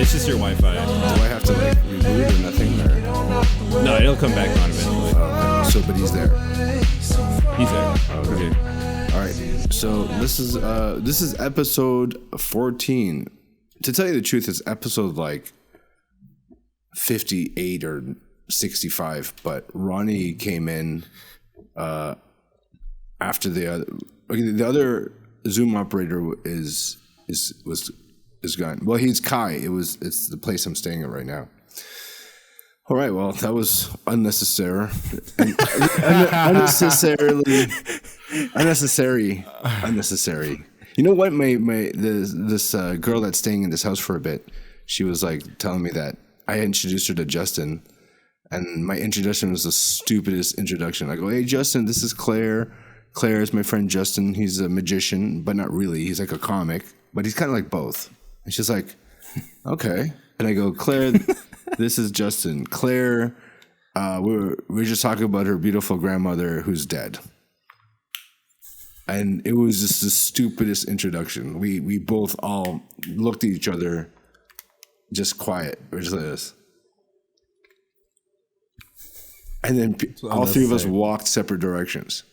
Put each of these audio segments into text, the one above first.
It's just your Wi-Fi. Do I have to like reboot or nothing? Or? No, it'll come back on eventually. Okay. So, but he's there. He's there. Okay. All right. So this is episode 14. To tell you the truth, it's episode like 58 or 65. But Ronnie came in after the other Zoom operator is gone. Well, he's Kai. It's the place I'm staying at right now. All right. Well, that was unnecessary. Unnecessary. You know what? This girl that's staying in this house for a bit, she was like telling me that I introduced her to Justin, and my introduction was the stupidest introduction. I go, "Hey, Justin, this is Claire. Claire is my friend Justin. He's a magician, but not really. He's like a comic, but he's kind of like both." And she's like, "Okay." And I go, "Claire, this is Justin. Claire, we're just talking about her beautiful grandmother who's dead." And it was just the stupidest introduction. We both all looked at each other, just quiet. We're just like this. And then all three of us walked separate directions.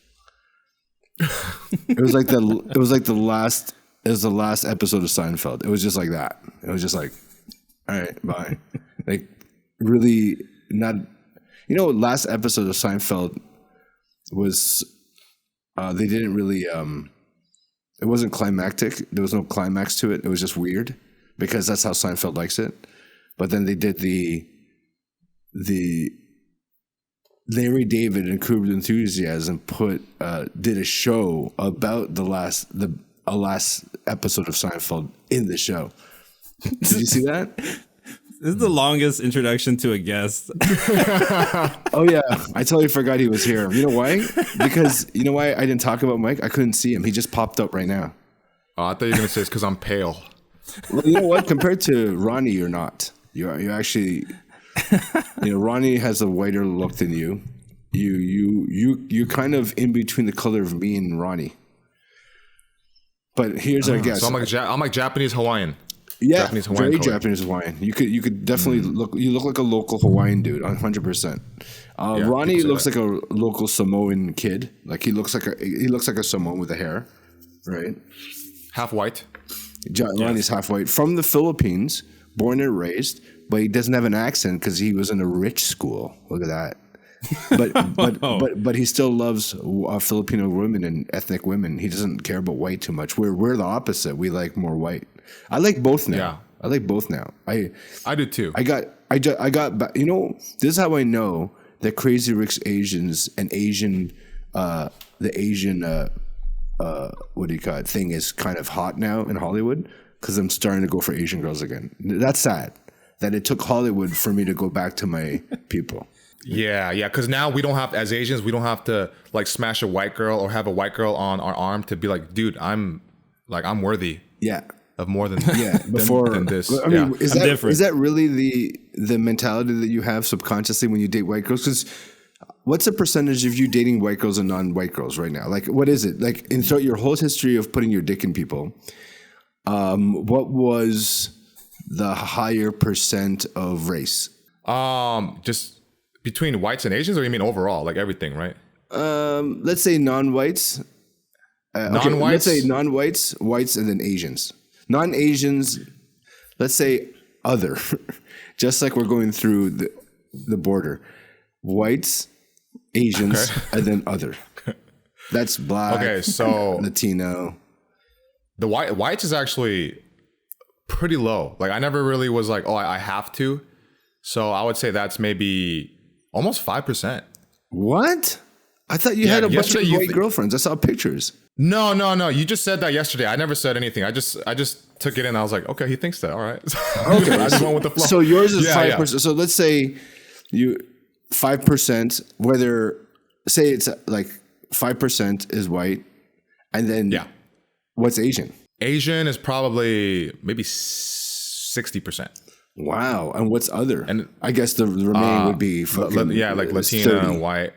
It was like the last episode of Seinfeld. It was just like that. It was just like, all right, bye. Like really not. You know, last episode of Seinfeld was they didn't really. It wasn't climactic. There was no climax to it. It was just weird because that's how Seinfeld likes it. But then they did the Larry David and Curb Your Enthusiasm did a show about a last episode of Seinfeld in the show. Did you see that? This is the longest introduction to a guest. Oh yeah, I totally forgot he was here. You know why? Because you know why I didn't talk about Mike? I couldn't see him. He just popped up right now. Oh, I thought you were gonna say it's because I'm pale. Well, you know what? Compared to Ronnie, you're not. You're actually. You know, Ronnie has a whiter look than you. You kind of in between the color of me and Ronnie. But here's our guess. So I'm like Japanese Hawaiian. Yeah, Japanese Hawaiian very color. Japanese Hawaiian. You could definitely look. You look like a local Hawaiian dude, 100%. Ronnie looks like a local Samoan kid. Like he looks like a Samoan with the hair, right? Half white. Ronnie's half white from the Philippines, born and raised, but he doesn't have an accent because he was in a rich school. Look at that. But he still loves Filipino women and ethnic women. He doesn't care about white too much. We're the opposite. We like more white. I like both now. Yeah. I like both now. I do too. I got. You know, this is how I know that Crazy Rich Asians and Asian, the Asian, what do you call it? Thing is kind of hot now in Hollywood because I'm starting to go for Asian girls again. That's sad that it took Hollywood for me to go back to my people. Yeah. Because now we don't have, as Asians, we don't have to like smash a white girl or have a white girl on our arm to be like, dude, I'm worthy. Yeah. Of more than than this. I mean, yeah. is that really the mentality that you have subconsciously when you date white girls? Because what's the percentage of you dating white girls and non-white girls right now? Like, what is it? Like, in throughout your whole history of putting your dick in people, what was the higher percent of race? Just between whites and Asians, or you mean overall, like everything, right? Let's say non-whites. Non-whites. Okay, let's say non-whites, whites, and then Asians. Non-Asians, let's say other, just like we're going through the border. Whites, Asians, and then other. That's black, so Latino. The whites is actually pretty low. Like I never really was like, oh, I have to. So I would say that's maybe almost 5%. What? I thought you had a bunch of white girlfriends. I saw pictures. No. You just said that yesterday. I never said anything. I just took it in. I was like, okay, he thinks that. All right. Okay. I just went with the flow. So yours is 5%. Yeah. So let's say you 5%, whether say it's like 5% is white, and then what's Asian? Asian is probably maybe 60%. Wow. And what's other? And I guess the remaining would be like Latina, white,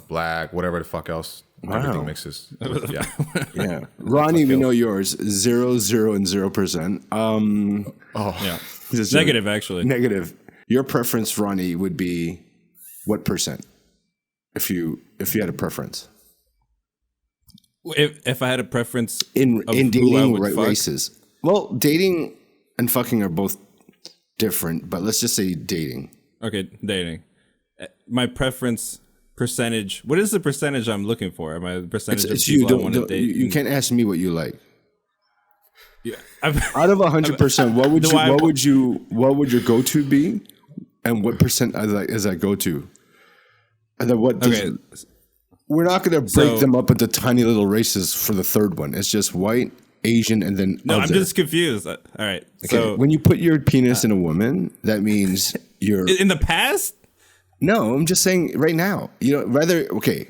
black, whatever the fuck else. everything mixes. Yeah. Yeah. Ronnie, we know yours. 0, 0, and 0%. Yeah. Negative, actually. Negative. Your preference, Ronnie, would be what percent? If you had a preference. If I had a preference In who I dating would fuck. races. Well, dating and fucking are both different, but let's just say dating. Okay, dating. My preference percentage. What is the percentage I'm looking for? Am I the percentage of people I want to date? You can't ask me what you like. Yeah. Out of 100%, what would your go-to be, and what percent is that go-to? And then what? We're not going to break them up into tiny little races for the third one. It's just white, Asian, and then no. other. I'm just confused. All right. Okay. So when you put your penis in a woman, that means you're in the past. No, I'm just saying right now. Okay.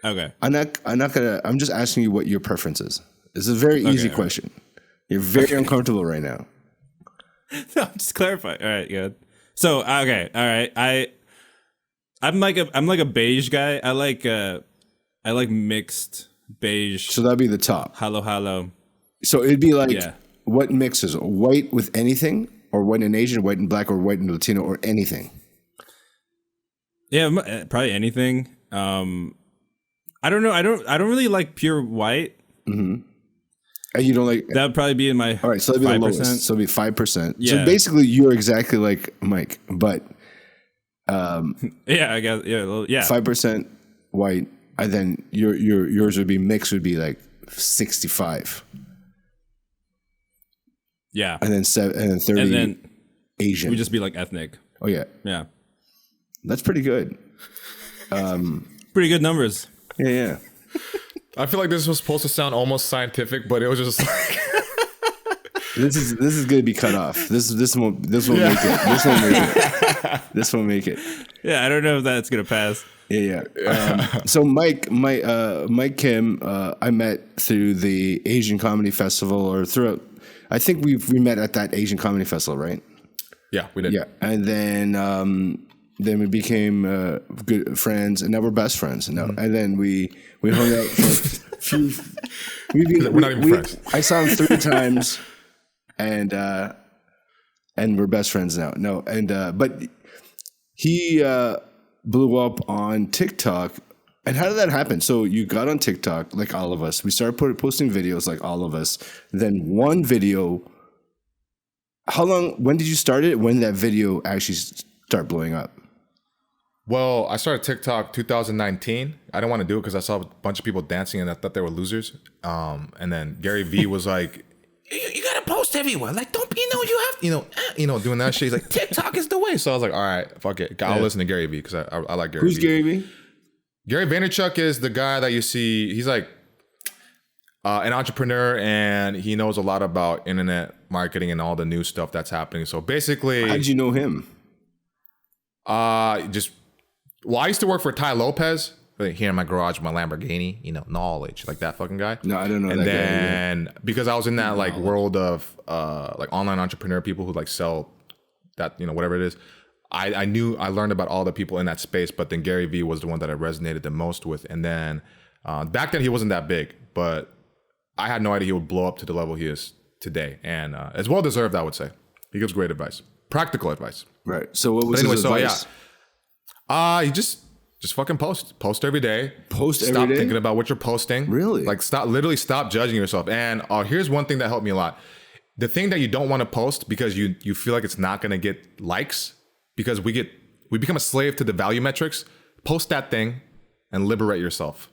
Okay. I'm not gonna. I'm just asking you what your preference is. It's a very easy question. You're very uncomfortable right now. No, I'm just clarifying. All right, good. So okay, all right. I'm like a beige guy. I like mixed beige. So that'd be the top. Hello. So it'd be like what mixes white with anything, or white and Asian, white and black, or white and Latino, or anything. Yeah, probably anything. I don't know. I don't really like pure white. Mm-hmm. And you don't like that would probably be in my. All right, so that'd be the lowest. So it'd be 5%. Yeah. So basically, you're exactly like Mike, but yeah, I guess yeah, 5% white, and then yours would be mixed, would be like 65. Yeah, and then 30 and then Asian. We just be like ethnic. Oh yeah, yeah, that's pretty good. Pretty good numbers. Yeah. I feel like this was supposed to sound almost scientific, but it was just like this is gonna be cut off. This won't make it. This won't make it. Yeah, I don't know if that's gonna pass. Yeah. So Mike Kim, I met through the Asian Comedy Festival, or throughout. I think we met at that Asian Comedy Festival, right? Yeah, we did. Yeah, and then we became good friends, and now we're best friends. Now, and then we hung out for a few. We're not even friends. I saw him 3 times, and we're best friends now. No, but he blew up on TikTok. And how did that happen? So you got on TikTok, like all of us. We started posting videos, like all of us. Then one video. When did you start it? When did that video actually start blowing up? Well, I started TikTok 2019. I didn't want to do it because I saw a bunch of people dancing and I thought they were losers. And then Gary Vee was like, you gotta post everywhere. Like, don't be, you have, doing that shit. He's like, TikTok is the way. So I was like, all right, fuck it. I'll listen to Gary Vee because I like Gary Vee. Who's Gary Vee? Gary Vaynerchuk is the guy that you see. He's like an entrepreneur, and he knows a lot about internet marketing and all the new stuff that's happening. So basically, how did you know him? I used to work for Ty Lopez. Here in my garage, my Lamborghini, knowledge, like that fucking guy. No, I don't know. And that then guy because I was in that like world of like online entrepreneur people who like sell that, whatever it is. I learned about all the people in that space, but then Gary Vee was the one that I resonated the most with. And then back then he wasn't that big, but I had no idea he would blow up to the level he is today. And it's well deserved, I would say. He gives great advice, practical advice. Right. So what was his advice? You just fucking post every day. Stop thinking about what you're posting. Really? Like stop judging yourself. And here's one thing that helped me a lot. The thing that you don't want to post because you feel like it's not going to get likes, because we become a slave to the value metrics. Post that thing and liberate yourself.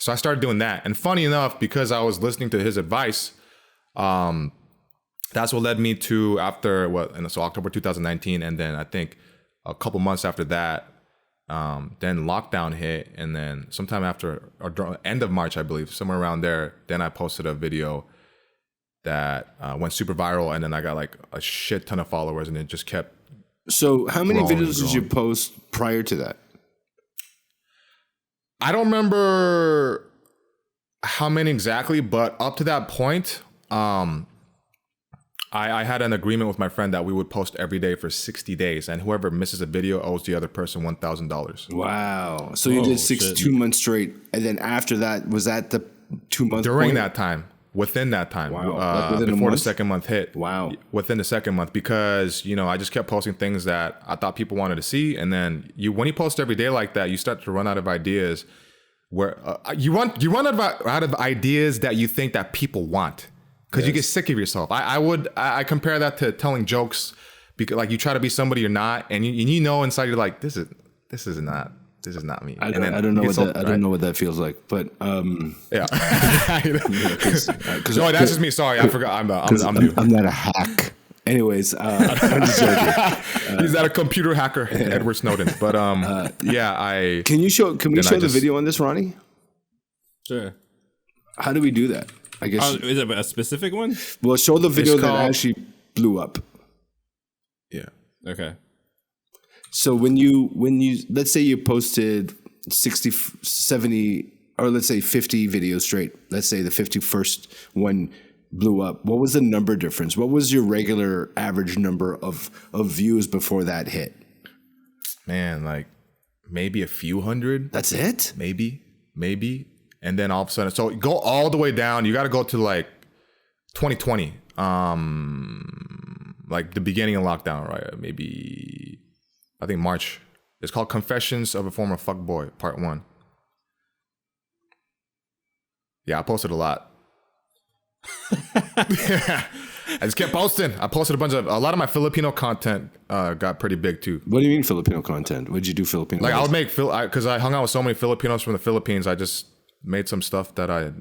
So I started doing that. And funny enough, because I was listening to his advice, that's what led me to October 2019. And then I think a couple months after that, then lockdown hit. And then sometime after, or end of March, I believe, somewhere around there, then I posted a video that went super viral. And then I got like a shit ton of followers, and it just kept. So how many videos did you post prior to that? I don't remember how many exactly, but up to that point, I I had an agreement with my friend that we would post every day for 60 days, and whoever misses a video owes the other person $1,000. Wow. So you did 2 months straight, and then after that, was that the 2 months during that time? Within that time, before the second month hit. Wow. Within the second month, because I just kept posting things that I thought people wanted to see, and then when you post every day like that, you start to run out of ideas. Where you run out of ideas that you think that people want, because you get sick of yourself. I compare that to telling jokes, because like you try to be somebody you're not, and you know inside you're like, this is not me. I don't know what that feels like, but yeah. No, that's just me. Sorry, I forgot. I'm new. I'm not a hack. Anyways, I'm just joking. He's not a computer hacker, Edward Snowden. But yeah, Can we show the video on this, Ronnie? Sure. How do we do that? I guess is it a specific one? Well, show the video that actually blew up. Yeah. Okay. So when you let's say you posted 60, 70, or let's say 50 videos straight. Let's say the 51st one blew up. What was the number difference? What was your regular average number of views before that hit? Man, like maybe a few hundred. That's it? Maybe. And then all of a sudden, so go all the way down. You got to go to like 2020, like the beginning of lockdown, right? Maybe, I think March. It's called Confessions of a Former Fuckboy, Part 1. Yeah, I posted a lot. Yeah. I just kept posting. I posted a lot of my Filipino content got pretty big too. What do you mean Filipino content? What did you do Filipino? Like I would make because I hung out with so many Filipinos from the Philippines. I just made some stuff that I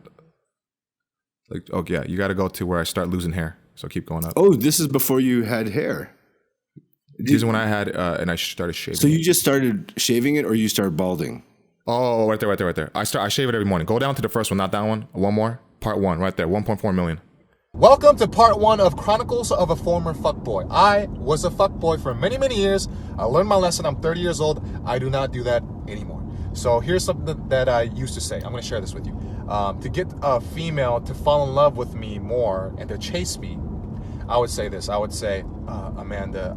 like. Oh yeah, you got to go to where I start losing hair. So keep going up. Oh, this is before you had hair. This is when I had and I started shaving. So you just started shaving it, or you started balding? Oh, right there. I shave it every morning. Go down to the first one, not that one. One more. Part 1, right there. 1.4 million. Welcome to part 1 of Chronicles of a Former Fuckboy. I was a fuckboy for many, many years. I learned my lesson. I'm 30 years old. I do not do that anymore. So here's something that I used to say. I'm going to share this with you. To get a female to fall in love with me more and to chase me, I would say this. I would say, Amanda,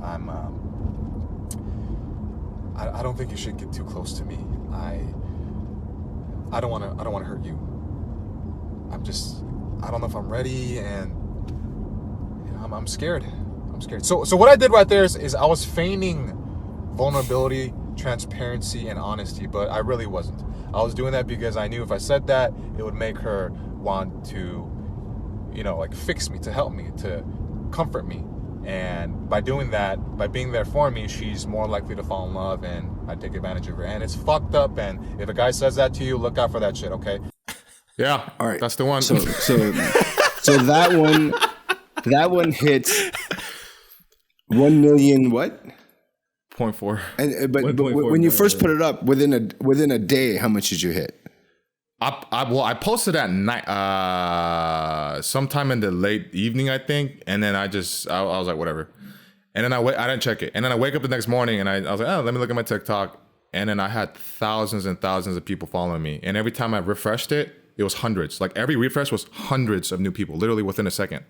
I don't think you should get too close to me. I don't want to hurt you. I don't know if I'm ready, and I'm scared. So what I did right there is I was feigning vulnerability, transparency, and honesty, but I really wasn't. I was doing that because I knew if I said that, it would make her want to, like fix me, to help me, to comfort me. And by doing that, by being there for me, she's more likely to fall in love, and I take advantage of her. And it's fucked up, and if a guy says that to you, look out for that shit, okay? Yeah, all right. That's the one. So that one hits 1 million what? 0.4. And but when you first put it up within a day, how much did you hit? I posted at night, sometime in the late evening, I think, and then I was like, whatever, and then I didn't check it, and then I wake up the next morning and I was like, oh, let me look at my TikTok, and then I had thousands and thousands of people following me, and every time I refreshed it, it was hundreds. Like every refresh was hundreds of new people, literally within a second.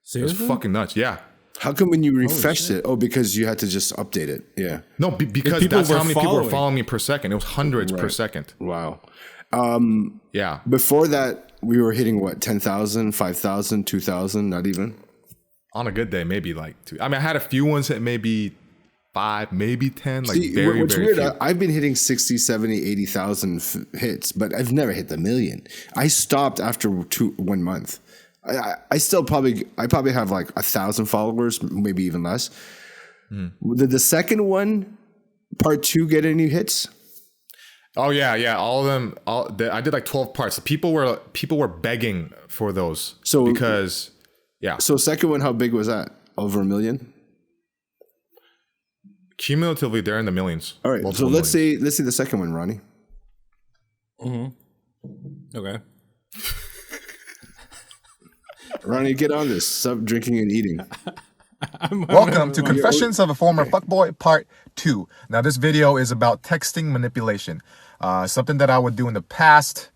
Seriously? It was fucking nuts. Yeah. How come when you refreshed it? Oh, because you had to just update it. Yeah. No, because that's how many people were following me per second. It was hundreds per second. Wow. Yeah. Before that, we were hitting what? 10,000, 5,000, 2,000, not even? On a good day, maybe like 2. I mean, I had a few ones that maybe 5, maybe 10, like See, very, what's very weird, few. I've been hitting 60, 70, 80,000 hits, but I've never hit the million. I stopped after 1 month. I still probably have like 1,000 followers, maybe even less. Did the second one, part 2, get any hits? Oh yeah, all of them. I did like 12 parts. People were begging for those. So because So second one, how big was that? Over 1 million? Cumulatively, they're in the millions. All right, so let's see the second one, Ronnie. Okay. Ronnie, get on this. Stop drinking and eating. Welcome to Confessions of a Former Fuckboy Part 2. Now, this video is about texting manipulation. Something that I would do in the past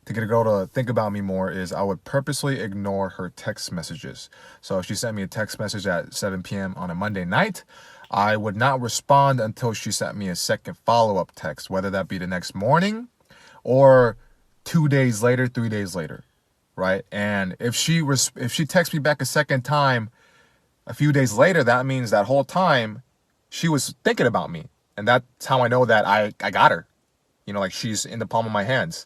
to get a girl to think about me more is I would purposely ignore her text messages. So if she sent me a text message at 7 p.m. on a Monday night, I would not respond until she sent me a second follow-up text, whether that be the next morning or 2 days later, 3 days later, right? And if she texts me back a second time a few days later, that means that whole time she was thinking about me. And that's how I know that I got her. You know, like she's in the palm of my hands.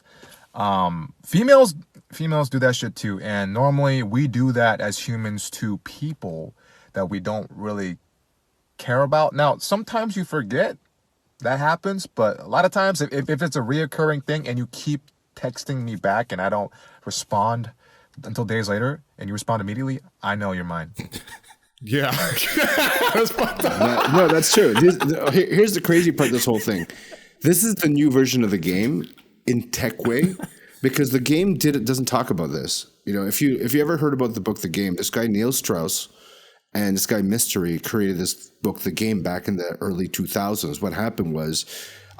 Females do that shit too. And normally we do that as humans to people that we don't really care about. Now, sometimes you forget that happens, but a lot of times if it's a reoccurring thing and you keep texting me back and I don't respond until days later and you respond immediately, I know you're mine. Yeah. No, that's true. Here's the crazy part of this whole thing. This is the new version of the game in tech way, because the game doesn't talk about this. You know, if you ever heard about the book The Game, this guy Neil Strauss and this guy Mystery created this book The Game back in the early 2000s. What happened was,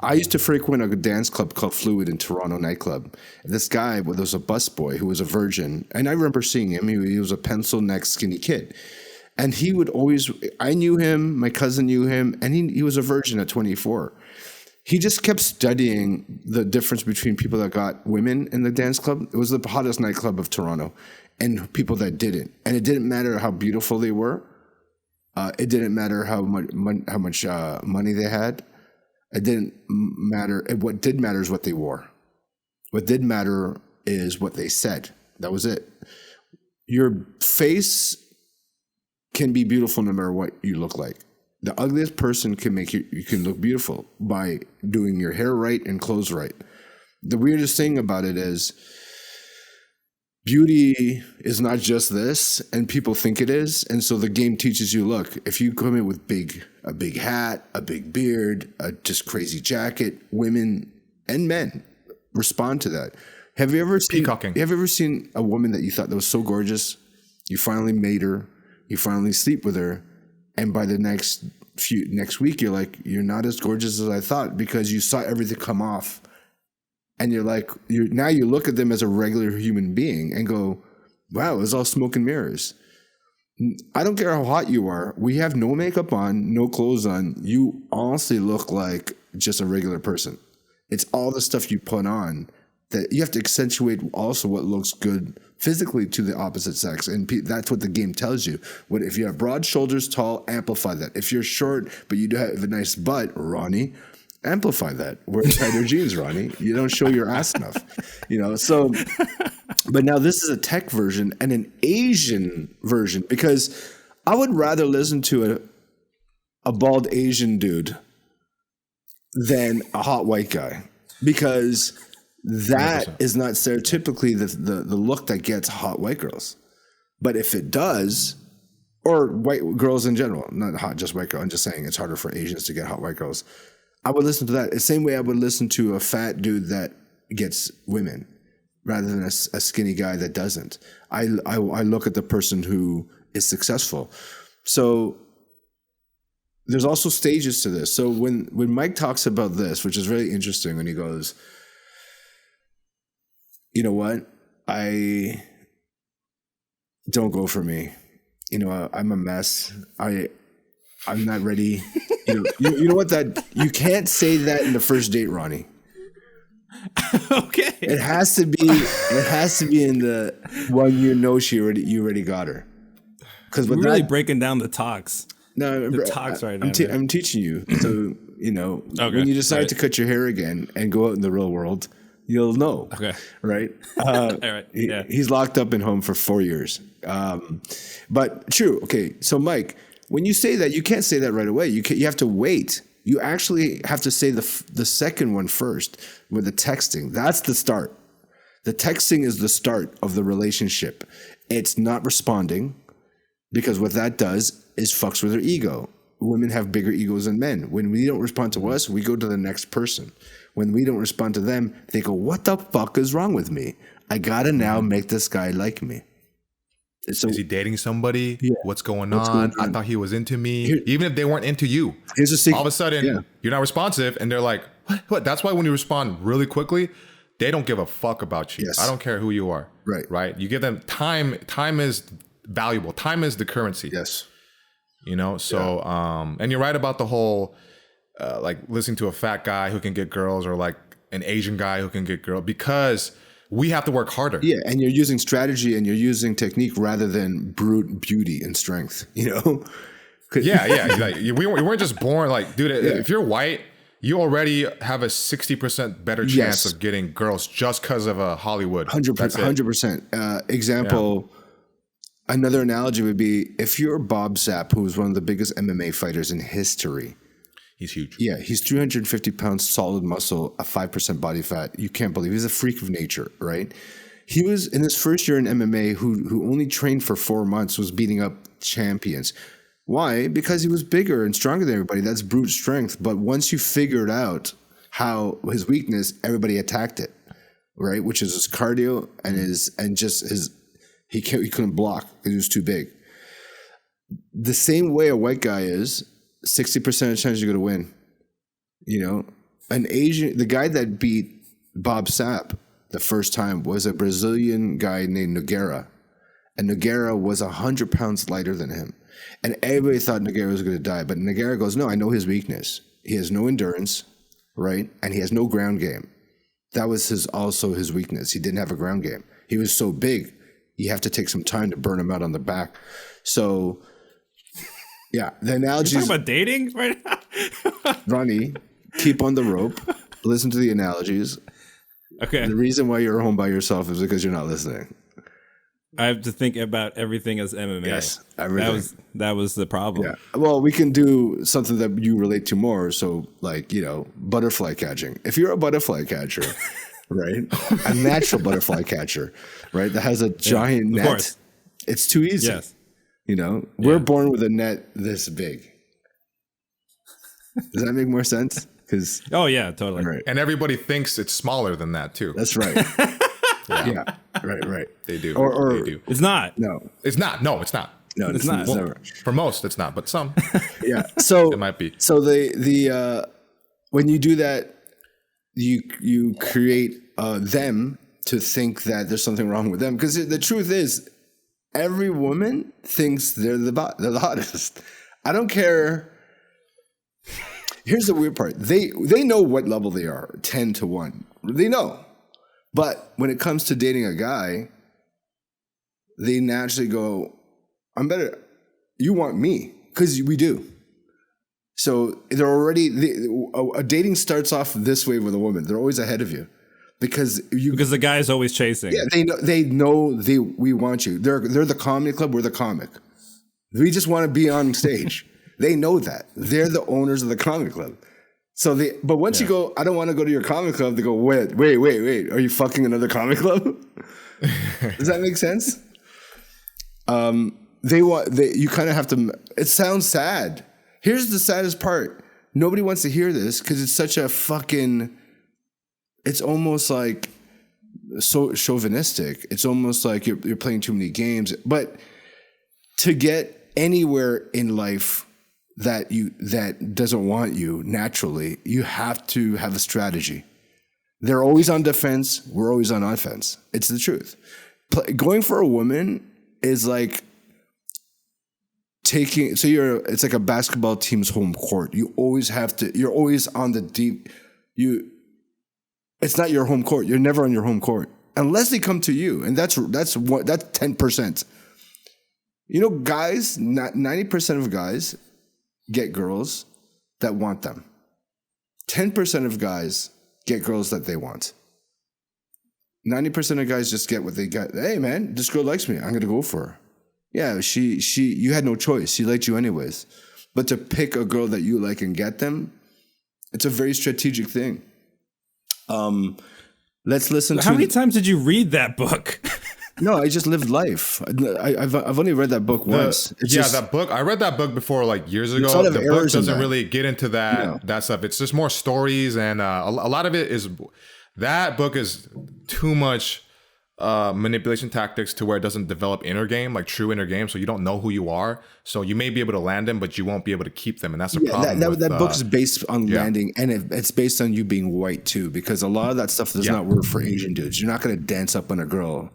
I used to frequent a dance club called Fluid in Toronto nightclub. This guy was a busboy who was a virgin, and I remember seeing him. He was a pencil-neck skinny kid. And he would always, I knew him, my cousin knew him, and he was a virgin at 24. He just kept studying the difference between people that got women in the dance club. It was the hottest nightclub of Toronto, and people that didn't. And it didn't matter how beautiful they were. It didn't matter how much money they had. It didn't matter. What did matter is what they wore. What did matter is what they said. That was it. Your face can be beautiful no matter what you look like. The ugliest person can make you can look beautiful by doing your hair right and clothes right. The weirdest thing about it is beauty is not just this, and people think it is. And so the game teaches you, look, if you come in with a big hat, a big beard, a just crazy jacket, women and men respond to that. Have you ever seen a woman that you thought that was so gorgeous? You finally made her. You finally sleep with her, and by the next week, you're like, you're not as gorgeous as I thought, because you saw everything come off, and you're like, now you look at them as a regular human being and go, wow, it's all smoke and mirrors. I don't care how hot you are. We have no makeup on, no clothes on. You honestly look like just a regular person. It's all the stuff you put on that you have to accentuate also what looks good physically to the opposite sex. And that's what the game tells you. What if you have broad shoulders, tall, amplify that. If you're short, but you do have a nice butt, Ronnie, amplify that. Wear tighter jeans, Ronnie. You don't show your ass enough. You know, so, but now this is a tech version and an Asian version, because I would rather listen to a bald Asian dude than a hot white guy, because that 100%. Is not stereotypically the look that gets hot white girls. But if it does, or white girls in general, not hot, just white girl, I'm just saying it's harder for Asians to get hot white girls. I would listen to that the same way I would listen to a fat dude that gets women, rather than a skinny guy that doesn't. I look at the person who is successful. So there's also stages to this. So when Mike talks about this, which is very interesting, when he goes, you know what? Don't go for me. You know, I'm a mess. I'm not ready. You know what? That you can't say that in the first date, Ronnie. Okay. It has to be in the one, you already got her. Because we're really breaking down the talks. No, the talks right now. I'm teaching you. So when you decide to cut your hair again and go out in the real world, you'll know. Okay. Right? All right. Yeah. He's locked up in home for 4 years. But true. Okay. So Mike, when you say that, you can't say that right away. You have to wait. You actually have to say the second one first, with the texting. That's the start. The texting is the start of the relationship. It's not responding, because what that does is fucks with their ego. Women have bigger egos than men. When we don't respond to us, we go to the next person. When we don't respond to them, they go, what the fuck is wrong with me? I gotta now make this guy like me. So, is he dating somebody? Yeah. What's going on? I thought he was into me. Even if they weren't into you. Here's a secret. All of a sudden, you're not responsive, and they're like, what? That's why when you respond really quickly, they don't give a fuck about you. Yes. I don't care who you are. Right. You give them time. Time is valuable. Time is the currency. Yes. You know, so, and you're right about the whole, like listening to a fat guy who can get girls or like an Asian guy who can get girls, because we have to work harder. Yeah. And you're using strategy and you're using technique rather than brute beauty and strength, you know? Yeah. Like, we weren't just born like, dude, if you're white, you already have a 60% better chance of getting girls just because of a Hollywood. 100%. Example, another analogy would be if you're Bob Sapp, who's one of the biggest MMA fighters in history. He's huge. Yeah, he's 350 pounds, solid muscle, a 5% body fat. You can't believe he's a freak of nature, right? He was in his first year in MMA, who only trained for 4 months, was beating up champions. Why? Because he was bigger and stronger than everybody. That's brute strength. But once you figured out how his weakness, everybody attacked it, right? Which is his cardio and he couldn't block because he was too big. The same way a white guy is, 60% of chance you're going to win. You know, the guy that beat Bob Sapp the first time was a Brazilian guy named Nogueira. And Nogueira was 100 pounds lighter than him. And everybody thought Nogueira was going to die. But Nogueira goes, no, I know his weakness. He has no endurance, right? And he has no ground game. That was also his weakness. He didn't have a ground game. He was so big, you have to take some time to burn him out on the back. So, yeah, the analogy is... You're talking about dating right now? Ronnie, keep on the rope. Listen to the analogies. Okay. The reason why you're home by yourself is because you're not listening. I have to think about everything as MMA. Yes, everything. That was the problem. Yeah. Well, we can do something that you relate to more. So, like, you know, butterfly catching. If you're a butterfly catcher, right, a natural butterfly catcher, right, that has a giant net, course. It's too easy. Yes. You know, we're born with a net this big. Does that make more sense? Because yeah, totally. Right. And everybody thinks it's smaller than that too. That's right. Yeah. Right. They do. Or they do. It's not. No. It's not. No, it's not. No, it's not. Well, Never. for most, it's not, but some. Yeah. So it might be. So the when you do that, you create them to think that there's something wrong with them, because the truth is, every woman thinks they're the hottest. I don't care. Here's the weird part. They know what level they are, 10 to 1. They know. But when it comes to dating a guy, they naturally go, I'm better. You want me, because we do. So they're already, a dating starts off this way with a woman. They're always ahead of you. Because the guy's always chasing. Yeah, they know we want you. They're the comedy club, we're the comic. We just want to be on stage. They know that. They're the owners of the comedy club. So but once you go, I don't want to go to your comedy club, they go, wait. Are you fucking another comedy club? Does that make sense? You kind of have to, it sounds sad. Here's the saddest part. Nobody wants to hear this because it's such a fucking, it's almost like so chauvinistic. It's almost like you're playing too many games. But to get anywhere in life that doesn't want you naturally, you have to have a strategy. They're always on defense. We're always on offense. It's the truth. Going for a woman is like it's like a basketball team's home court. You always have to, you're always on the deep, it's not your home court. You're never on your home court unless they come to you. And that's 10%. You know, guys, 90% of guys get girls that want them. 10% of guys get girls that they want. 90% of guys just get what they get. Hey man, this girl likes me. I'm going to go for her. Yeah, you had no choice. She liked you anyways. But to pick a girl that you like and get them, it's a very strategic thing. Let's listen to. How many times did you read that book? No, I just lived life. I've only read that book once. That book. I read that book before, like years ago. The book doesn't really get into that stuff. It's just more stories, and a lot of it is. That book is too much manipulation tactics to where it doesn't develop inner game, like true inner game. So you don't know who you are. So you may be able to land them, but you won't be able to keep them. And that's the problem. That book is based on landing, and it's based on you being white too, because a lot of that stuff does not work for Asian dudes. You're not going to dance up on a girl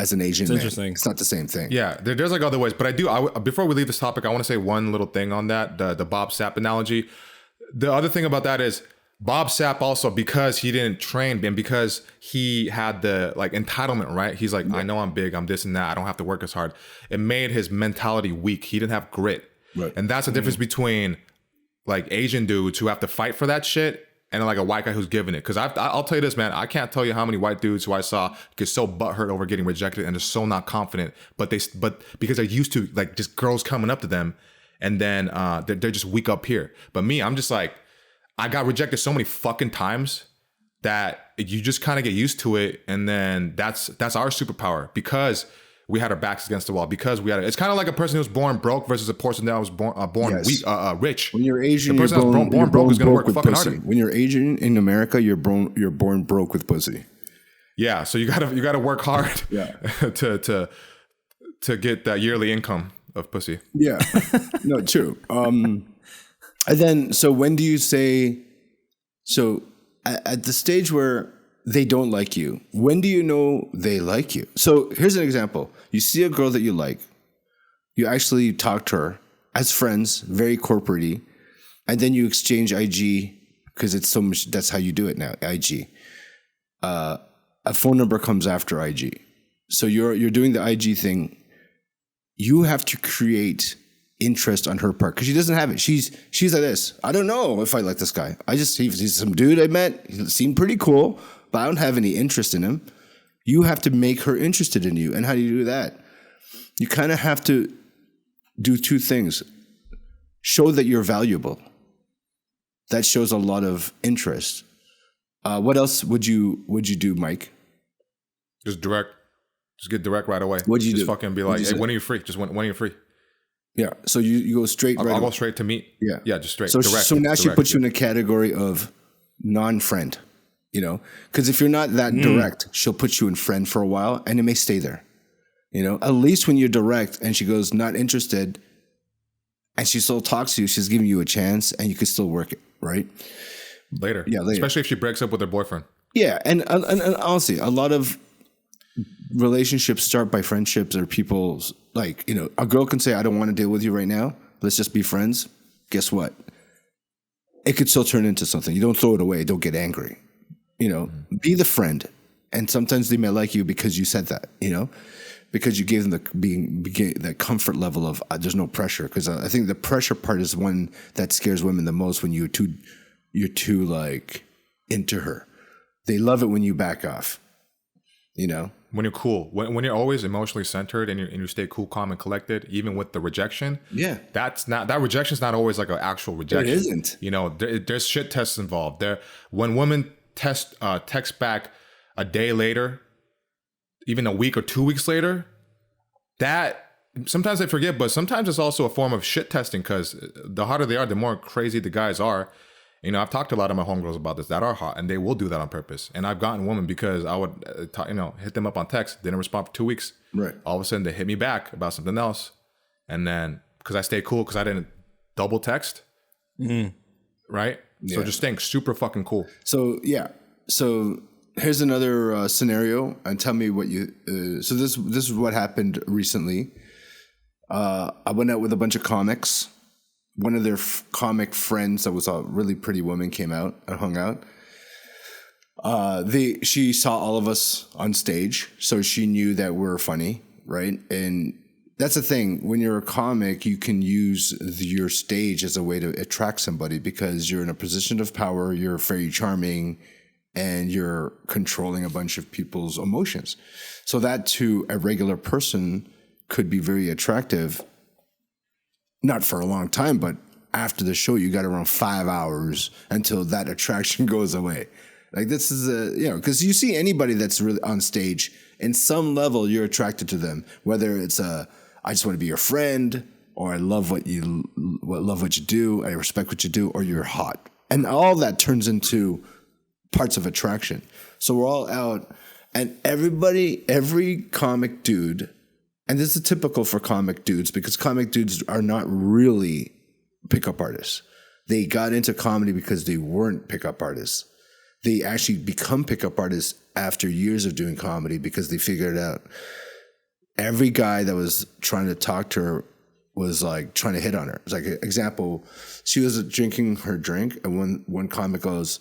as an Asian man. Interesting. It's not the same thing. Yeah, there's like other ways. But before we leave this topic, I want to say one little thing on that, the Bob Sapp analogy. The other thing about that is Bob Sapp also, because he didn't train and because he had the like entitlement, right? He's like, I know I'm big, I'm this and that, I don't have to work as hard. It made his mentality weak. He didn't have grit. Right. And that's the difference between like Asian dudes who have to fight for that shit and like a white guy who's giving it. Because I'll tell you this, man, I can't tell you how many white dudes who I saw get so butthurt over getting rejected and they're so not confident, but because they're used to like just girls coming up to them and then they're just weak up here. But me, I'm just like, I got rejected so many fucking times that you just kind of get used to it. And then that's our superpower, because we had our backs against the wall, because it's kind of like a person who's born broke versus a person that was born weak, rich. When you're Asian, the person that's born broke is going to work fucking harder. When you're Asian in America, you're born broke with pussy. Yeah. So you gotta work hard to get that yearly income of pussy. Yeah. No, true. And then, so when do you say, so at the stage where they don't like you, when do you know they like you? So here's an example. You see a girl that you like, you actually talk to her as friends, very corporate-y, and then you exchange IG, because it's so much, that's how you do it now, IG. A phone number comes after IG. So you're doing the IG thing. You have to create interest on her part, because she doesn't have it. She's like this. I don't know if I like this guy. He's some dude I met. He seemed pretty cool, but I don't have any interest in him. You have to make her interested in you. And how do you do that? You kind of have to do two things. Show that you're valuable. That shows a lot of interest. What else would you do, Mike? Just get direct right away. What'd you do? Just fucking be like, hey, when are you free? Just when are you free? Yeah, so you go straight. I'll go straight to meet. Yeah, just straight. So direct, so now direct, she puts you in a category of non-friend, because if you're not that direct, she'll put you in friend for a while, and it may stay there. At least when you're direct and she goes not interested, and she still talks to you, she's giving you a chance, and you can still work it, right? Later. Yeah, later. Especially if she breaks up with her boyfriend. Yeah, and honestly, a lot of relationships start by friendships, or people's a girl can say, I don't want to deal with you right now, let's just be friends. Guess what? It could still turn into something. You don't throw it away. Don't get angry. Be the friend. And sometimes they may like you because you said that, because you gave them that comfort level of there's no pressure. Because I think the pressure part is one that scares women the most, when you're too like into her. They love it when you back off. When you're cool, when you're always emotionally centered and you stay cool, calm, and collected, even with the rejection. Yeah, that rejection's not always like an actual rejection. It isn't. There's shit tests involved. When women text back a day later, even a week or 2 weeks later, that sometimes they forget, but sometimes it's also a form of shit testing, because the hotter they are, the more crazy the guys are. I've talked to a lot of my homegirls about this that are hot, and they will do that on purpose. And I've gotten women because I would, hit them up on text, didn't respond for 2 weeks. Right. All of a sudden, they hit me back about something else, and then because I stayed cool, because I didn't double text, right? Yeah. So just staying super fucking cool. So yeah. So here's another scenario, and tell me what you. So this is what happened recently. I went out with a bunch of comics. One of their comic friends that was a really pretty woman came out and hung out. She saw all of us on stage, so she knew that we're funny, right? And that's the thing. When you're a comic, you can use your stage as a way to attract somebody, because you're in a position of power, you're very charming, and you're controlling a bunch of people's emotions. So that to a regular person could be very attractive. Not for a long time, but after the show, you got around 5 hours until that attraction goes away. Like, this is because you see anybody that's really on stage, in some level, you're attracted to them. Whether it's I just want to be your friend, or I love what you do, I respect what you do, or you're hot, and all that turns into parts of attraction. So we're all out, And every comic dude, and this is typical for comic dudes because comic dudes are not really pickup artists. They got into comedy because they weren't pickup artists. They actually become pickup artists after years of doing comedy because they figured it out. Every guy that was trying to talk to her was like trying to hit on her. It's like, example, she was drinking her drink and one comic goes,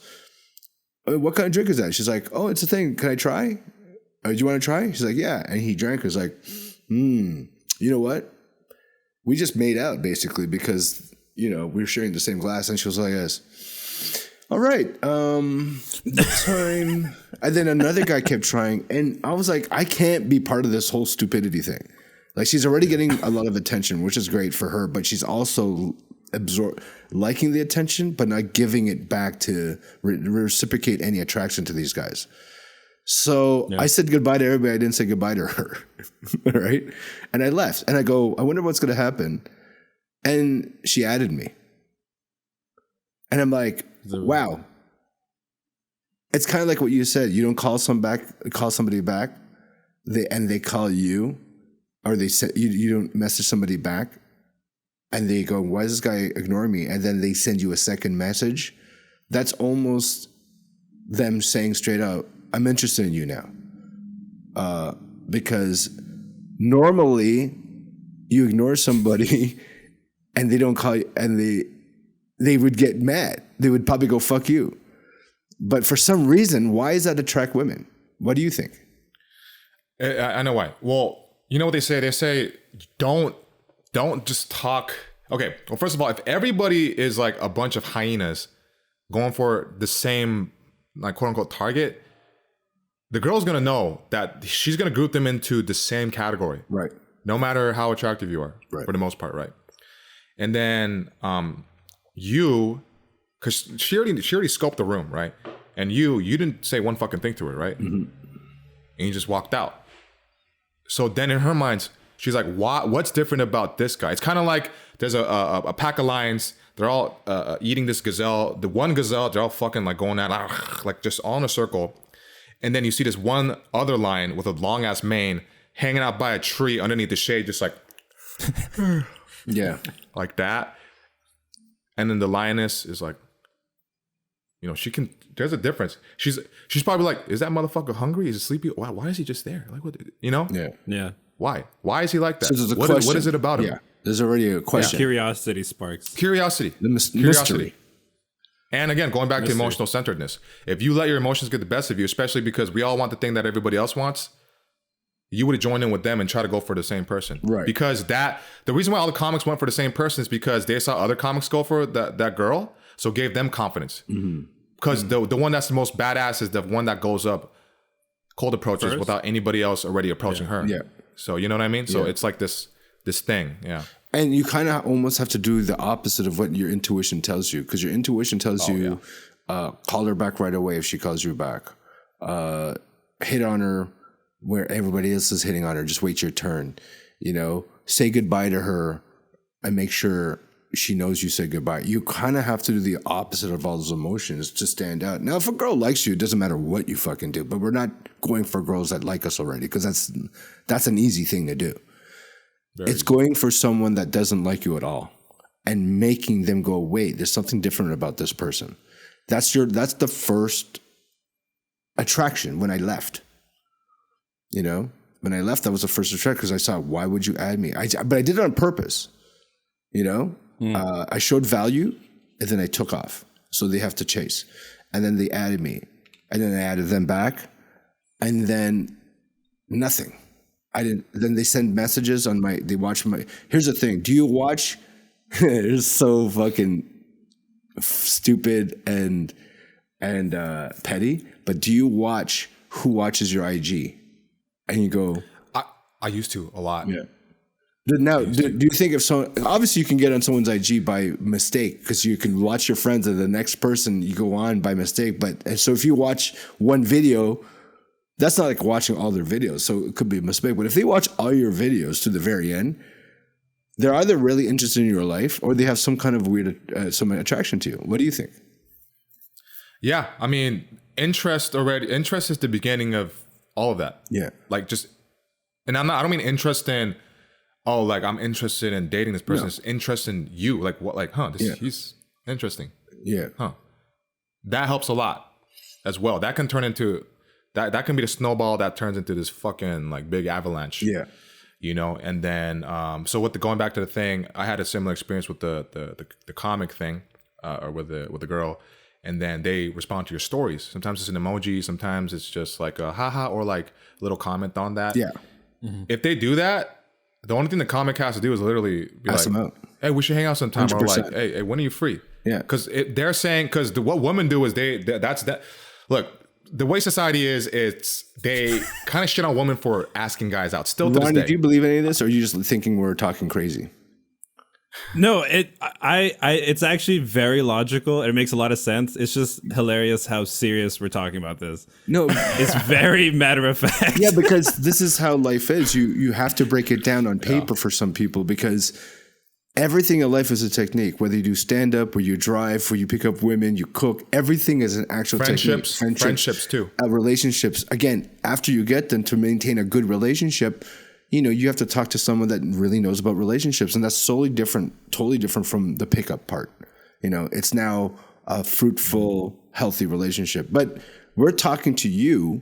"Oh, what kind of drink is that?" She's like, "Oh, it's a thing. Can I try? Do you want to try?" She's like, "Yeah." And he drank. He's like, you know what? We just made out basically because, we were sharing the same glass. And she was like, "Yes. All right. Time." And then another guy kept trying. And I was like, I can't be part of this whole stupidity thing. Like, she's already getting a lot of attention, which is great for her, but she's also liking the attention, but not giving it back to reciprocate any attraction to these guys. So I said goodbye to everybody. I didn't say goodbye to her. Right. And I left and I go, I wonder what's going to happen. And she added me. And I'm like, wow. It's kind of like what you said. You don't call somebody back, they call you, or they say you don't message somebody back, and they go, "Why is this guy ignoring me?" And then they send you a second message. That's almost them saying straight out, "I'm interested in you now," because normally you ignore somebody and they don't call you, and they would get mad. They would probably go, "Fuck you." But for some reason, why does that attract women? What do you think? I know why. Well, you know what they say? They say, don't just talk. Okay, well, first of all, if everybody is like a bunch of hyenas going for the same, like, quote unquote target, the girl's going to know that she's going to group them into the same category. Right. No matter how attractive you are, right, for the most part, right? And then you, because she already scoped the room, right? And you didn't say one fucking thing to her, right? Mm-hmm. And you just walked out. So then in her mind, she's like, what's different about this guy? It's kind of like there's a pack of lions. They're all eating this gazelle. The one gazelle, they're all fucking like going at, like just all in a circle. And then you see this one other lion with a long ass mane hanging out by a tree underneath the shade, just like, yeah, like that. And then the lioness is like, there's a difference. She's probably like, is that motherfucker hungry? Is he sleepy? Why is he just there? Like, what, Yeah. Why is he like that? So What is it about him? Yeah. There's already a question. Yeah. Curiosity sparks. Curiosity. Mystery. And again, going back to emotional centeredness. If you let your emotions get the best of you, especially because we all want the thing that everybody else wants, you would join in with them and try to go for the same person. Right. Because the reason why all the comics went for the same person is because they saw other comics go for that girl, so it gave them confidence. Because the one that's the most badass is the one that goes up cold approaches first, without anybody else already approaching her. Yeah. So you know what I mean? So it's like this thing. Yeah. And you kind of almost have to do the opposite of what your intuition tells you, because your intuition tells you, call her back right away if she calls you back. Hit on her where everybody else is hitting on her. Just wait your turn. Say goodbye to her and make sure she knows you said goodbye. You kind of have to do the opposite of all those emotions to stand out. Now, if a girl likes you, it doesn't matter what you fucking do, but we're not going for girls that like us already, because that's an easy thing to do. It's going for someone that doesn't like you at all and making them go, wait, there's something different about this person. That's the first attraction when I left. When I left, that was the first attraction, because I saw, why would you add me? But I did it on purpose. I showed value and then I took off. So they have to chase. And then they added me. And then I added them back. And then nothing. Then they send messages on they watch my, here's the thing. Do you watch, it's so fucking stupid and petty, but do you watch who watches your IG? And you go, I used to a lot. Yeah. Now, do you think if someone, obviously you can get on someone's IG by mistake, because you can watch your friends and the next person you go on by mistake. But so if you watch one video, that's not like watching all their videos. So it could be a mistake. But if they watch all your videos to the very end, they're either really interested in your life or they have some kind of weird, some attraction to you. What do you think? Yeah. I mean, interest is the beginning of all of that. Yeah. Like just, and I don't mean interest in, oh, like I'm interested in dating this person. It's interest in you. Like what, like, he's interesting. Yeah. That helps a lot as well. That can turn into, that can be the snowball that turns into this fucking like big avalanche. Yeah. You know, and then, so going back to the thing, I had a similar experience with the comic thing, or with the girl. And then they respond to your stories. Sometimes it's an emoji. Sometimes it's just like a haha or like a little comment on that. Yeah. If they do that, the only thing the comic has to do is literally be Ask like, them out. hey, we should hang out sometime. 100%. Or like, hey, when are you free? Yeah. Because they're saying, because what women do is look, the way society is, they kind of shit on women for asking guys out. Still to this Ronnie, day. do you believe any of this, or are you just thinking we're talking crazy? No, it's actually very logical. It makes a lot of sense. It's just hilarious how serious we're talking about this. No, It's very matter of fact. yeah, because this is how life is. You have to break it down on paper for some people, because everything in life is a technique. Whether you do stand up, where you drive, where you pick up women, you cook, everything is an actual technique. Friendships too. Relationships. Again, after you get them, to maintain a good relationship, you have to talk to someone that really knows about relationships, and that's totally different from the pickup part. It's now a fruitful, healthy relationship. But we're talking to you,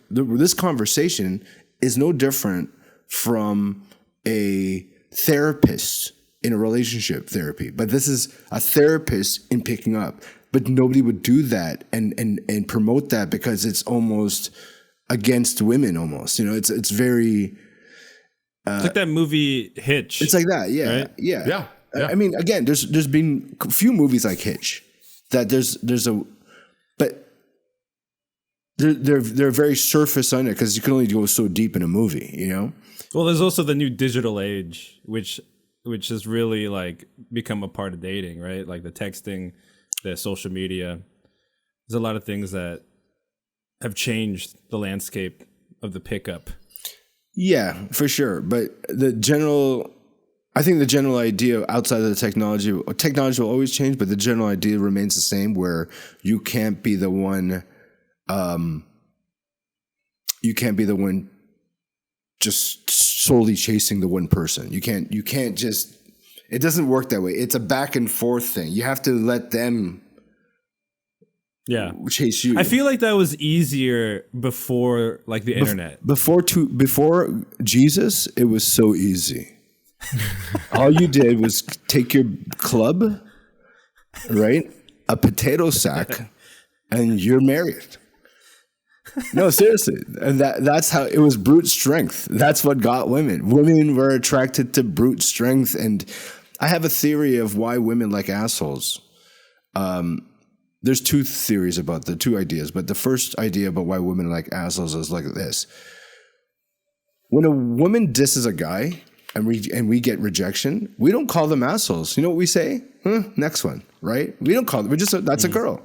this conversation is no different from a therapist in a relationship therapy. But this is a therapist in picking up. But nobody would do that and promote that, because it's almost against women almost. It's very It's like that movie Hitch. it's like that. Yeah. Right? Yeah. I mean, again, there's been a few movies like Hitch that but they're very surface on it, because you can only go so deep in a movie, Well, there's also the new digital age, which has really like become a part of dating, right? Like the texting, the social media. There's a lot of things that have changed the landscape of the pickup. Yeah, for sure. But I think the general idea outside of the technology will always change, but the general idea remains the same, where you can't be the one, just solely chasing the one person. You can't just, it doesn't work that way. It's a back and forth thing. You have to let them chase you. I feel like that was easier before like the internet. Before Jesus, it was so easy. All you did was take your club, right? A potato sack, and you're married. No, seriously. And that's how it was. Brute strength. That's what got women. Women were attracted to brute strength. And I have a theory of why women like assholes. There's two theories about the two ideas, but the first idea about why women like assholes is like this. When a woman disses a guy and we get rejection, we don't call them assholes. You know what we say? Next one, right? We don't call them. That's a girl.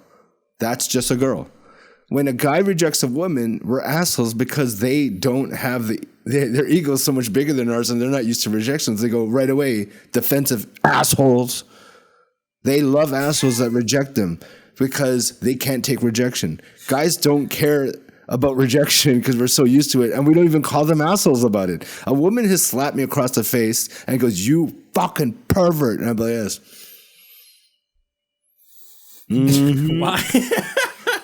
That's just a girl. When a guy rejects a woman, we're assholes, because they don't have their ego is so much bigger than ours, and they're not used to rejections. They go right away, defensive assholes. They love assholes that reject them, because they can't take rejection. Guys don't care about rejection because we're so used to it, and we don't even call them assholes about it. A woman has slapped me across the face and goes, "You fucking pervert," and I'm like, "Yes." Mm-hmm. Why?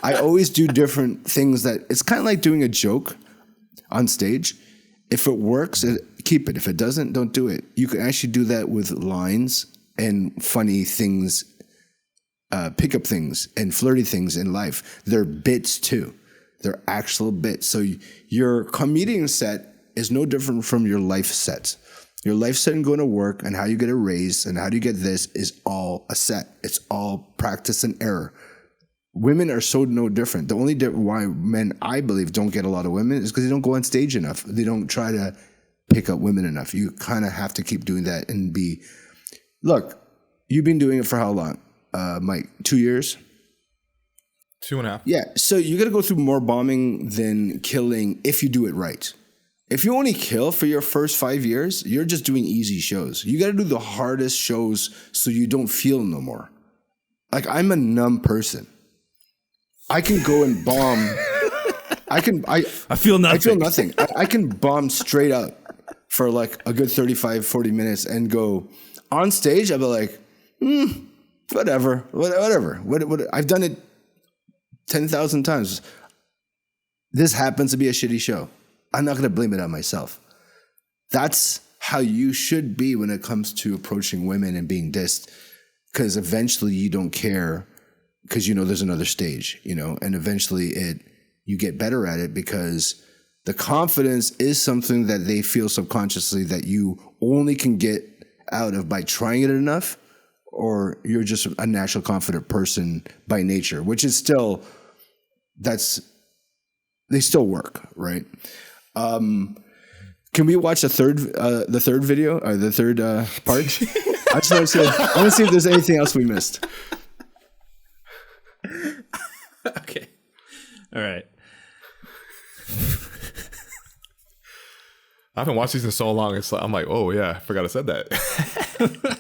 I always do different things that it's kind of like doing a joke on stage. If it works, keep it. If it doesn't, don't do it. You can actually do that with lines and funny things, pickup things and flirty things in life. They're bits too. They're actual bits. So your comedian set is no different from your life set. Your life set and going to work and how you get a raise and how do you get this is all a set. It's all practice and error. Women are so no different. The only why men, I believe, don't get a lot of women is because they don't go on stage enough. They don't try to pick up women enough. You kind of have to keep doing that and look, you've been doing it for how long, Mike? 2 years? 2.5. Yeah. So you're going to go through more bombing than killing if you do it right. If you only kill for your first 5 years, you're just doing easy shows. You got to do the hardest shows so you don't feel no more. Like, I'm a numb person. I can go and bomb. I feel nothing. I feel nothing. I can bomb straight up for like a good 35, 40 minutes and go on stage. I'll be like, whatever. What, I've done it 10,000 times. This happens to be a shitty show. I'm not going to blame it on myself. That's how you should be when it comes to approaching women and being dissed, because eventually you don't care because you know there's another stage, you know, and eventually you get better at it because the confidence is something that they feel subconsciously that you only can get out of by trying it enough, or you're just a natural confident person by nature, which is still, they still work, right? Can we watch the third video or the third part? I just want to see if there's anything else we missed. Okay. All right. I haven't watched these in so long. I'm like, oh yeah, I forgot I said that.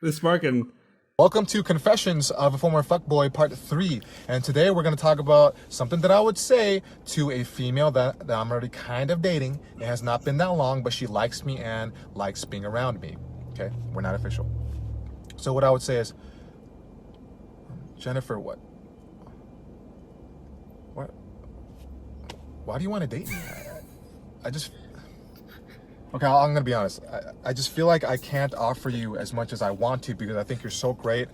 This marking. Welcome to Confessions of a Former Fuckboy Part 3. And today we're going to talk about something that I would say to a female that I'm already kind of dating. It has not been that long, but she likes me and likes being around me. Okay? We're not official. So what I would say is, Jennifer, what? Why do you want to date me? I just... Okay, I'm gonna be honest. I just feel like I can't offer you as much as I want to because I think you're so great.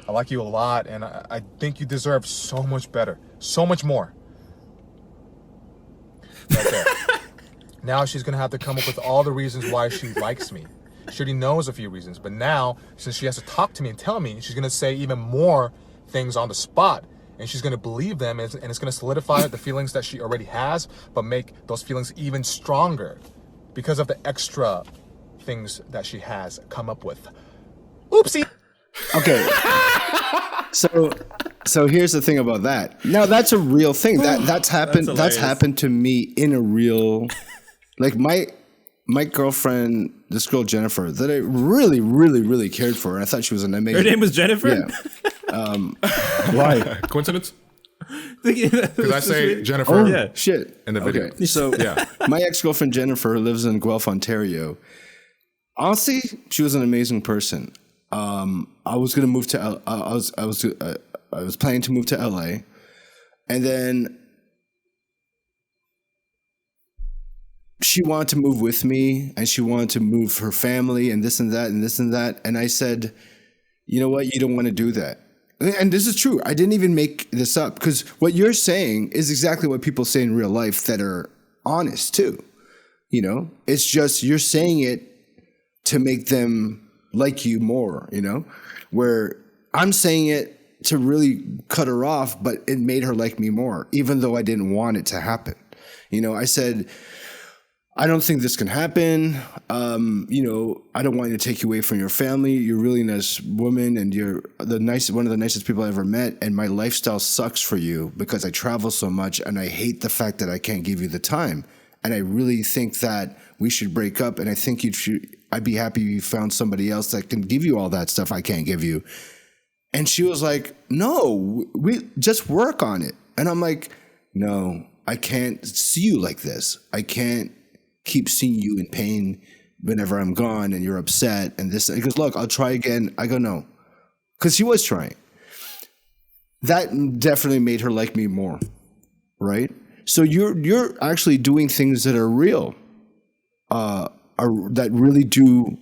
I like you a lot, and I think you deserve so much better, so much more. Okay. Now she's gonna have to come up with all the reasons why she likes me. She already knows a few reasons, but now since she has to talk to me and tell me, she's gonna say even more things on the spot, and she's gonna believe them, and it's gonna solidify the feelings that she already has, but make those feelings even stronger. Because of the extra things that she has come up with. Oopsie. Okay. So here's the thing about that. Now that's a real thing. That's happened. That's happened to me in a real, like my girlfriend, this girl Jennifer, that I really, really, really cared for, and I thought she was an amazing. Her name was Jennifer. Yeah. Why? Coincidence? Because I say Jennifer. Oh, yeah. Shit. In the video. Okay. So yeah, my ex-girlfriend Jennifer lives in Guelph, Ontario. Honestly, she was an amazing person. I was gonna move to I was planning to move to LA, and then she wanted to move with me, and she wanted to move her family, and this and that, and this and that. And I said, you know what? You don't want to do that. And this is true. I didn't even make this up, because what you're saying is exactly what people say in real life that are honest too. You know, it's just you're saying it to make them like you more, you know, where I'm saying it to really cut her off, but it made her like me more, even though I didn't want it to happen. You know, I said, I don't think this can happen. You know, I don't want you to take you away from your family. You're a really nice woman, and you're one of the nicest people I ever met. And my lifestyle sucks for you because I travel so much, and I hate the fact that I can't give you the time. And I really think that we should break up. And I think I'd be happy if you found somebody else that can give you all that stuff I can't give you. And she was like, no, we just work on it. And I'm like, no, I can't see you like this. I can't keep seeing you in pain whenever I'm gone and you're upset and this. He goes, look, I'll try again. I go, no, because he was trying. That definitely made her like me more, right? So you're actually doing things that are real, that really do.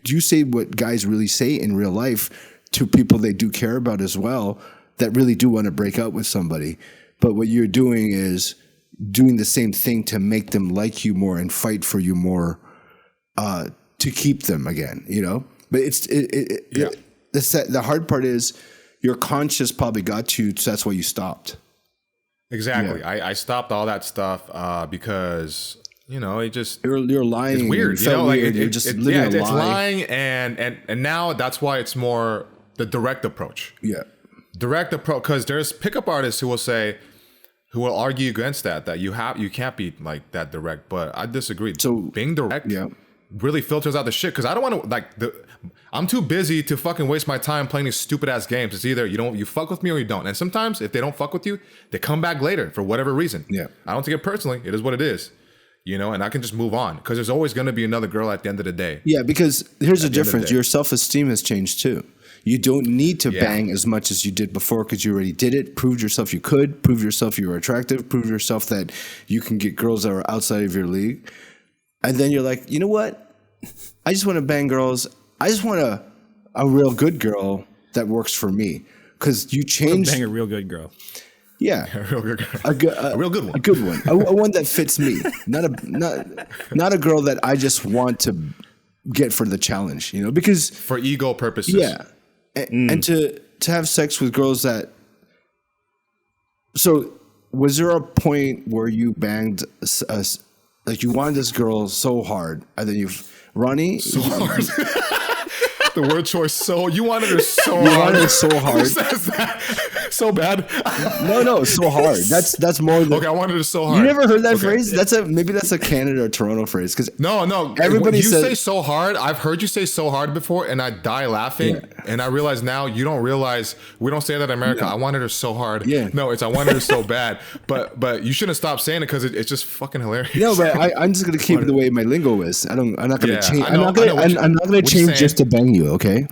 You say what guys really say in real life to people they do care about as well, that really do want to break up with somebody. But what you're doing is doing the same thing to make them like you more and fight for you more, to keep them again, you know? But the hard part is your conscience probably got you, so that's why you stopped. Exactly. Yeah. I stopped all that stuff because, you know, it just... You're lying. It's weird. You know, like weird. you're just living a it's lie. lying, and now that's why it's more the direct approach. Yeah. Direct approach, because there's pickup artists who will argue against that you can't be like that direct, but I disagree. So being direct really filters out the shit, because I don't want to like I'm too busy to fucking waste my time playing these stupid ass games. It's either you fuck with me or you don't. And sometimes if they don't fuck with you, they come back later for whatever reason. Yeah. I don't take it personally. It is what it is. You know, and I can just move on, because there's always going to be another girl at the end of the day. Yeah, because here's the difference. Your self-esteem has changed too. You don't need to bang as much as you did before, because you already did it, proved yourself you could, proved yourself you were attractive, proved yourself that you can get girls that are outside of your league. And then you're like, you know what? I just want to bang girls. I just want a real good girl that works for me. Because you changed. Bang a real good girl. Yeah, A real good girl. a real good one. A good one. A one that fits me. Not a girl that I just want to get for the challenge, you know, because For ego purposes. yeah. And to have sex with girls that. So was there a point where you banged us, like you wanted this girl so hard, and then Ronnie? So hard. The word choice. So you wanted her so You hard. wanted her so hard. Who says that? So bad. No, so hard. That's more than. Okay, I wanted her so hard. You never heard that phrase? Maybe that's a Canada or Toronto phrase. Because No. Everybody When you says- say so hard. I've heard you say so hard before, and I die laughing. Yeah. And I realize now you don't realize we don't say that in America. I wanted her so hard. Yeah. No, it's I wanted her so bad. But you shouldn't stop saying it, because it's just fucking hilarious. no, but I'm just gonna keep it the way my lingo is. I'm not gonna Yeah, change. I know I'm not gonna what you're change saying. just to bang you. Okay.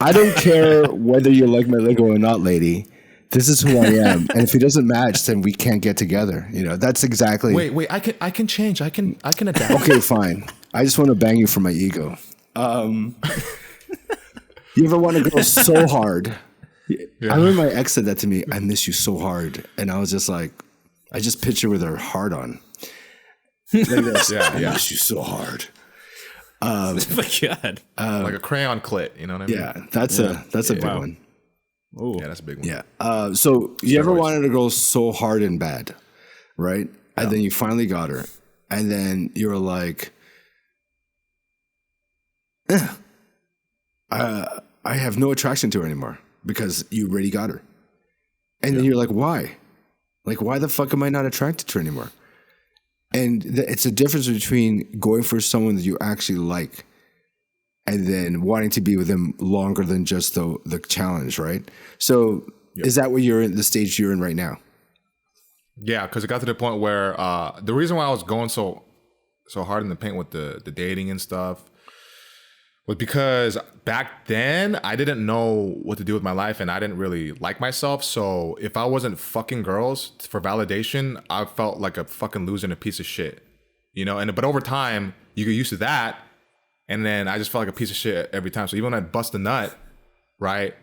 I don't care whether you like my lingo or not, lady. This is who I am, and if it doesn't match, then we can't get together. You know, that's exactly. Wait. I can change. I can adapt. Okay, fine. I just want to bang you for my ego. You ever want to go so hard? I remember my ex said that to me. I miss you so hard, and I was just like, I just picture with her heart on. Like this. I miss you so hard. Oh my God. Like a crayon clit. You know what I mean? Yeah, that's a big one. Oh, Yeah, that's a big one. Yeah. So you ever wanted a girl so hard and bad, right? And then you finally got her, and then you were like, I have no attraction to her anymore because you already got her. And then you're like, why? Like, why the fuck am I not attracted to her anymore? And it's a difference between going for someone that you actually like and then wanting to be with them longer than just the challenge, right? So is that what you're in, the stage you're in right now? Yeah, because it got to the point where the reason why I was going so hard in the paint with the dating and stuff was because back then I didn't know what to do with my life, and I didn't really like myself. So if I wasn't fucking girls for validation, I felt like a fucking loser and a piece of shit, you know. But over time, you get used to that, and then I just felt like a piece of shit every time. So even when I bust a nut, right,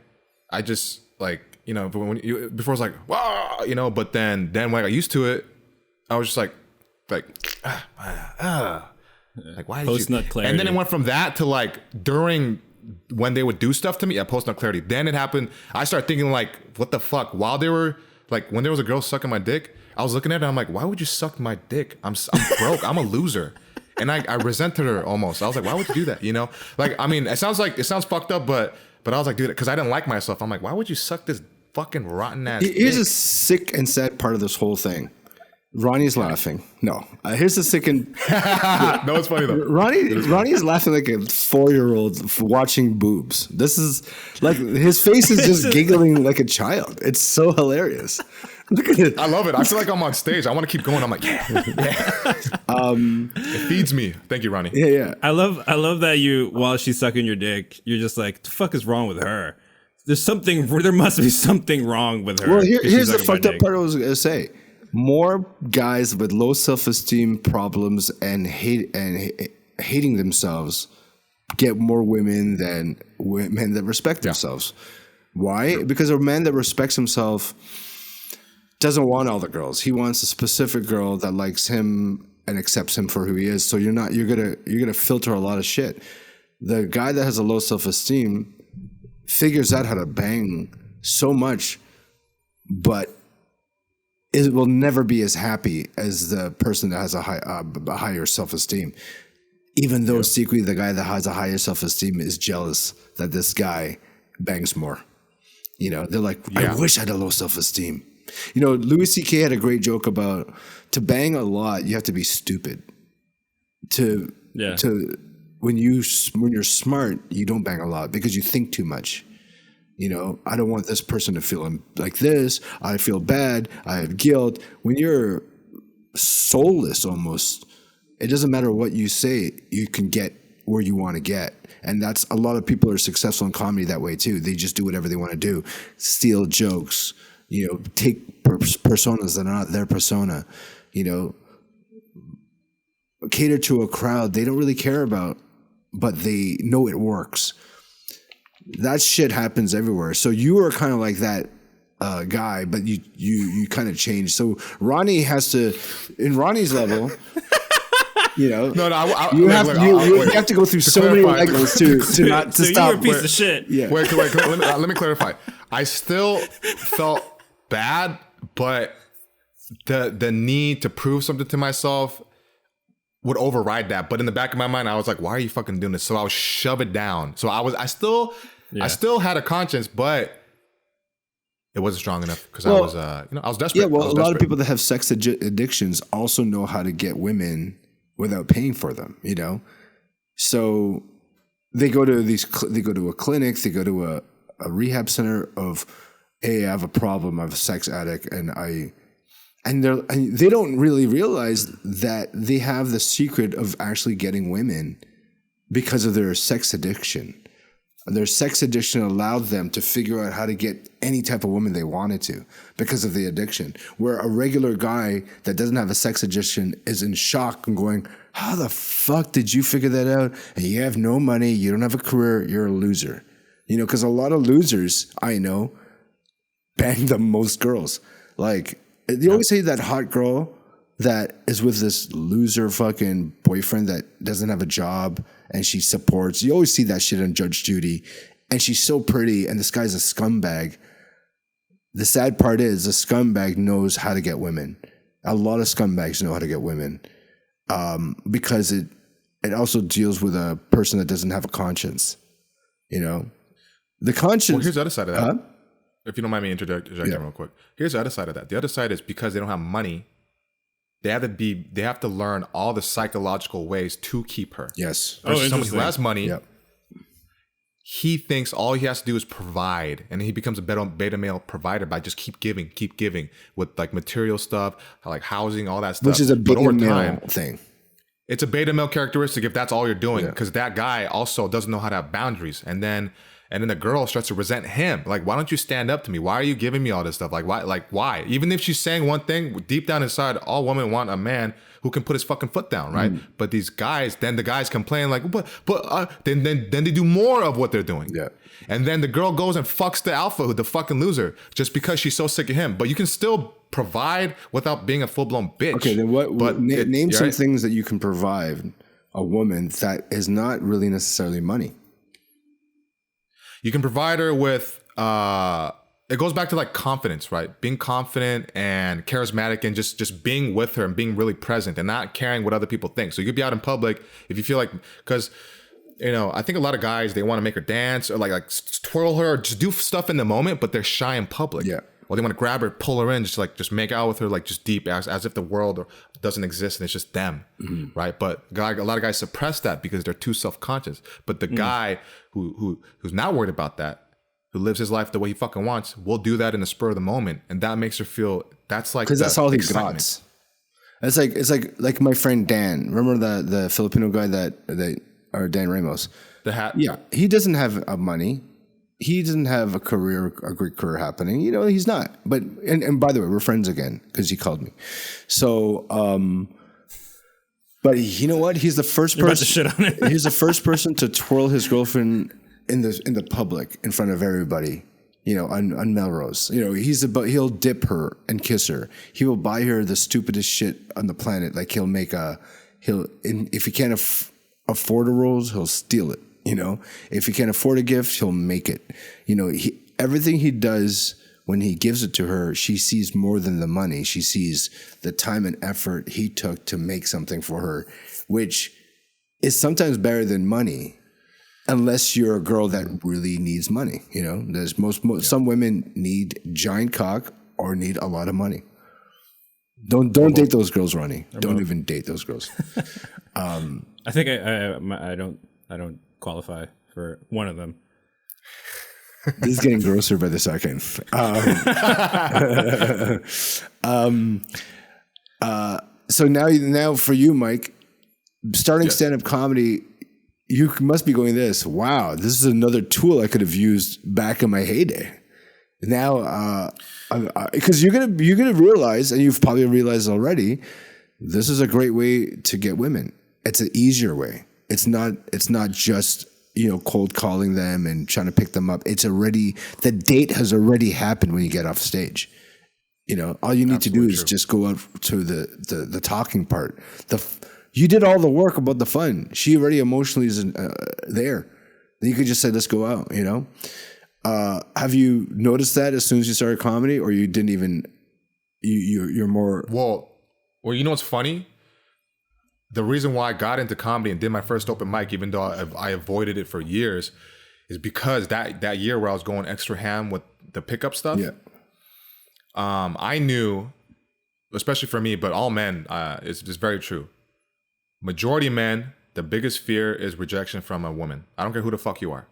I just like, you know, before it was like, wow, you know, but then when I got used to it, I was just like, like, why did Post-nut clarity. And then it went from that to like during when they would do stuff to me, post-nut clarity. Then it happened. I started thinking like, what the fuck? While they were like, when there was a girl sucking my dick, I was looking at her. I'm like, why would you suck my dick? I'm broke. I'm a loser. And I resented her almost. I was like, why would you do that? You know, like, I mean, it sounds fucked up, but I was like, dude, because I didn't like myself. I'm like, why would you suck this fucking rotten ass Here's dick? a sick and sad part of this whole thing. Ronnie's laughing. No, here's the sick and No, it's funny though. Ronnie's laughing like a 4-year-old watching boobs. This is like his face is just giggling like a child. It's so hilarious. Look at it. I love it. I feel like I'm on stage. I want to keep going. I'm like, yeah. It feeds me. Thank you, Ronnie. Yeah. I love that you, while she's sucking your dick, you're just like, the fuck is wrong with her? There must be something wrong with her. Well, 'cause here's she's the sucking my fucked up dick. part I was gonna say. More guys with low self-esteem problems and hating themselves get more women than men that respect themselves. Why? Because a man that respects himself doesn't want all the girls. He wants a specific girl that likes him and accepts him for who he is. So you're gonna filter a lot of shit. The guy that has a low self-esteem figures out how to bang so much, but it will never be as happy as the person that has a higher self-esteem. Even though secretly the guy that has a higher self-esteem is jealous that this guy bangs more. You know, they're like, I wish I had a low self-esteem. You know, Louis C.K. had a great joke about to bang a lot, you have to be stupid. to Yeah. when you're smart, you don't bang a lot because you think too much. You know, I don't want this person to feel like this. I feel bad. I have guilt. When you're soulless almost, it doesn't matter what you say, you can get where you want to get. And that's a lot of people are successful in comedy that way too. They just do whatever they want to do, steal jokes, you know, take personas that are not their persona, you know, cater to a crowd they don't really care about, but they know it works. That shit happens everywhere. So you are kind of like that guy, but you kind of change. So Ronnie has to, in Ronnie's level, you know, you have to go through so many levels to not to so stop. You're a piece of shit. Yeah. Wait, let me clarify. I still felt bad, but the need to prove something to myself would override that. But in the back of my mind, I was like, why are you fucking doing this? So I would shove it down. So I still had a conscience, but it wasn't strong enough because I was desperate. Yeah, well, a lot of people that have sex addictions also know how to get women without paying for them, you know? So they go to a clinic, they go to a rehab center of, hey, I have a problem, I'm a sex addict, and they don't really realize that they have the secret of actually getting women because of their sex addiction. Their sex addiction allowed them to figure out how to get any type of woman they wanted to because of the addiction. Where a regular guy that doesn't have a sex addiction is in shock and going, how the fuck did you figure that out? And you have no money, you don't have a career, you're a loser. You know, because a lot of losers, I know, bang the most girls. Like, they always say that hot girl that is with this loser fucking boyfriend that doesn't have a job and she supports. You always see that shit on Judge Judy. And she's so pretty and this guy's a scumbag. The sad part is the scumbag knows how to get women. A lot of scumbags know how to get women because it also deals with a person that doesn't have a conscience. You know? The conscience... Well, here's the other side of that. If you don't mind me interjecting real quick. Here's the other side of that. The other side is because they don't have money, they have to learn all the psychological ways to keep her. Yes. Versus someone who has money, he thinks all he has to do is provide, and he becomes a beta male provider by just keep giving with like material stuff, like housing, all that stuff. Which is a beta male thing. It's a beta male characteristic if that's all you're doing, because that guy also doesn't know how to have boundaries, and then the girl starts to resent him. Like, why don't you stand up to me? Why are you giving me all this stuff? Like, why? Like, why? Even if she's saying one thing, deep down inside, all women want a man who can put his fucking foot down, right? But these guys, then the guys complain like, then they do more of what they're doing. Yeah. And then the girl goes and fucks the alpha, the fucking loser, just because she's so sick of him. But you can still provide without being a full-blown bitch. Okay, then name some things that you can provide a woman that is not really necessarily money. You can provide her with, it goes back to like confidence, right? Being confident and charismatic and just being with her and being really present and not caring what other people think. So you could be out in public if you feel like, because, you know, I think a lot of guys, they want to make her dance or like twirl her or just do stuff in the moment, but they're shy in public. Yeah. Well, they want to grab her, pull her in, just make out with her, like just deep as if the world doesn't exist and it's just them, right? But a lot of guys suppress that because they're too self-conscious. But the guy who's not worried about that, who lives his life the way he fucking wants, will do that in the spur of the moment, and that makes her feel that's like because that's all he got. It's like my friend Dan. Remember the Filipino guy or Dan Ramos, the hat. Yeah, he doesn't have money. He doesn't have a great career happening. You know, he's not. But and by the way, we're friends again because he called me. So, but you know what? He's the first person. Shit on it. He's the first person to twirl his girlfriend in the public in front of everybody. You know, on Melrose. You know, he'll dip her and kiss her. He will buy her the stupidest shit on the planet. Like if he can't afford a rose, he'll steal it. You know, if he can't afford a gift, he'll make it. You know, everything he does when he gives it to her, she sees more than the money. She sees the time and effort he took to make something for her, which is sometimes better than money, unless you're a girl that really needs money. You know, there's some women need giant cock or need a lot of money. Don't date those girls, Ronnie. Don't even date those girls. I think I don't qualify for one of them. This is getting grosser by the second. So now for you, Mike, starting stand-up comedy, you must be going this. Wow, this is another tool I could have used back in my heyday. Now, because you're gonna realize, and you've probably realized already, this is a great way to get women. It's an easier way. It's not just cold calling them and trying to pick them up. It's already, the date has already happened when you get off stage. All you need to do is just go out to the talking part. You did all the work about the fun. She already emotionally is there. Then you could just say, let's go out, Have you noticed that as soon as you started comedy, or you didn't even, you're more... Well, you know what's funny? The reason why I got into comedy and did my first open mic, even though I avoided it for years, is because that year where I was going extra ham with the pickup stuff, I knew, especially for me, but all men, it's very true. Majority of men, the biggest fear is rejection from a woman. I don't care who the fuck you are.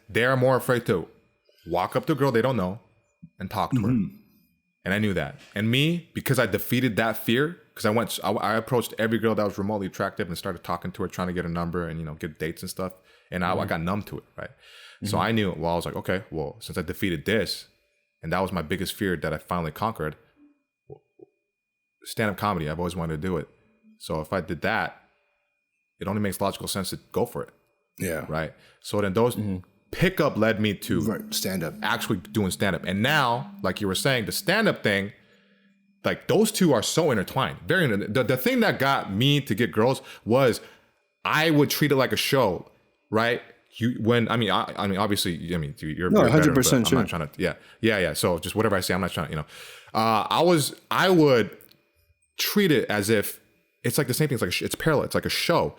They're more afraid to walk up to a girl they don't know and talk to her. And I knew that. And me, because I defeated that fear, because I approached every girl that was remotely attractive and started talking to her, trying to get a number and, get dates and stuff. And I got numb to it, right? So I knew, I was like, okay, well, since I defeated this, and that was my biggest fear that I finally conquered, stand-up comedy, I've always wanted to do it. So if I did that, it only makes logical sense to go for it. Yeah. Right? So then those pickup led me to stand-up, actually doing stand-up. And now, like you were saying, the stand-up thing, like those two are so intertwined. The thing that got me to get girls was I would treat it like a show, right? Obviously, you're 100% I'm not trying to, yeah. So just whatever I say, I'm not trying to, I would treat it as if it's like the same thing. It's like it's parallel. It's like a show.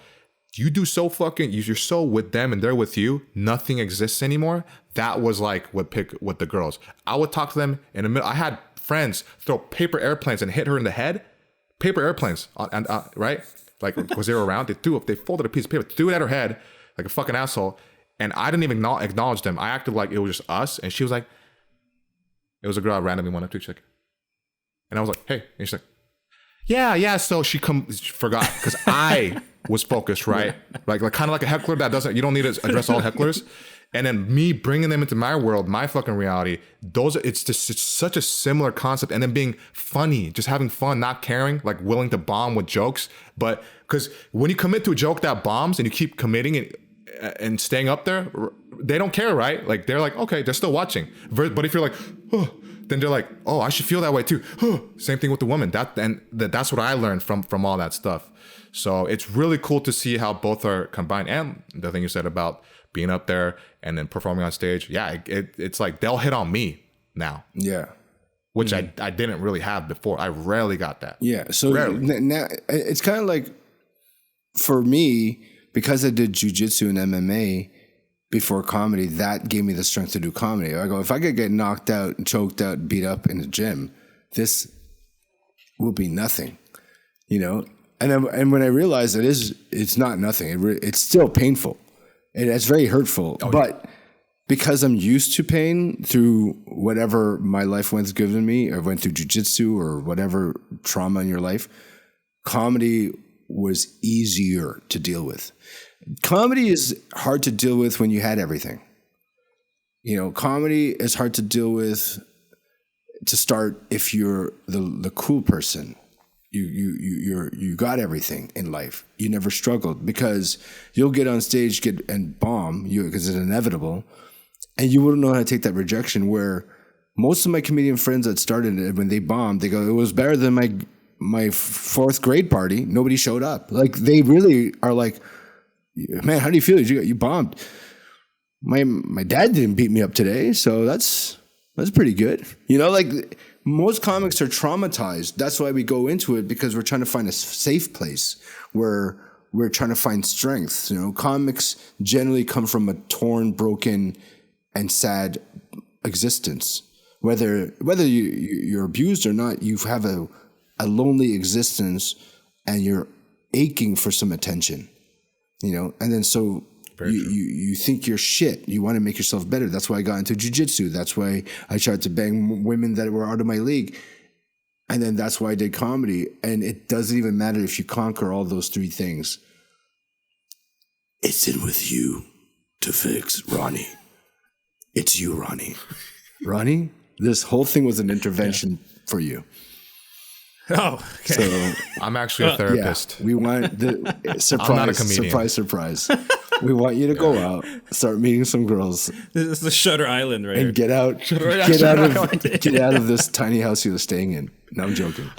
You do so fucking, you're so with them and they're with you. Nothing exists anymore. That was like with the girls. I would talk to them in the middle. I had friends throw paper airplanes and hit her in the head. Paper airplanes, right? Like, because they were around. They folded a piece of paper, threw it at her head like a fucking asshole. And I didn't even acknowledge them. I acted like it was just us. And she was like, it was a girl I randomly went up to. She's like, and I was like, hey. And she's like, yeah. So she forgot because I was focused, right? Like kind of like a heckler you don't need to address all hecklers. And then me bringing them into my world, my fucking reality, it's such a similar concept. And then being funny, just having fun, not caring, like willing to bomb with jokes. But because when you commit to a joke that bombs and you keep committing and staying up there, they don't care, right? Like they're like, okay, they're still watching. But if you're like, oh, then they're like, oh, I should feel that way too. Same thing with the woman. That's what I learned from all that stuff. So it's really cool to see how both are combined. And the thing you said about being up there and then performing on stage, it's like they'll hit on me now. Yeah. Which I didn't really have before. I rarely got that. Yeah. So now it's kind of like, for me, because I did jiu-jitsu and MMA before comedy, that gave me the strength to do comedy. I go, if I could get knocked out and choked out and beat up in the gym, this will be nothing, And when I realized it's not nothing. It's still painful, and it's very hurtful. But because I'm used to pain through whatever my life went given me, or went through jiu-jitsu or whatever trauma in your life, comedy was easier to deal with. Comedy is hard to deal with when you had everything. Comedy is hard to deal with to start if you're the cool person. You got everything in life. You never struggled, because you'll get on stage and bomb because it's inevitable, and you wouldn't know how to take that rejection. Where most of my comedian friends that started it, when they bombed, they go, it was better than my fourth grade party. Nobody showed up. Like, they really are like, man, how do you feel? You bombed. My dad didn't beat me up today, so that's pretty good. Like, most comics are traumatized. That's why we go into it, because we're trying to find a safe place where we're trying to find strength. Comics generally come from a torn, broken, and sad existence. whether you're abused or not, you have a lonely existence and you're aching for some attention, you know? And then so you think you're shit. You want to make yourself better. That's why I got into jiu-jitsu. That's why I tried to bang women that were out of my league. And then that's why I did comedy. And it doesn't even matter if you conquer all those three things. It's in with you to fix, Ronnie. It's you, Ronnie. Ronnie, this whole thing was an intervention for you. Oh, okay. So I'm actually a therapist. yeah, we want the surprise, I'm not a comedian. surprise. We want you to go out, start meeting some girls, This is the Shutter Island, right? and get out of this tiny house you were staying in. No, I'm joking.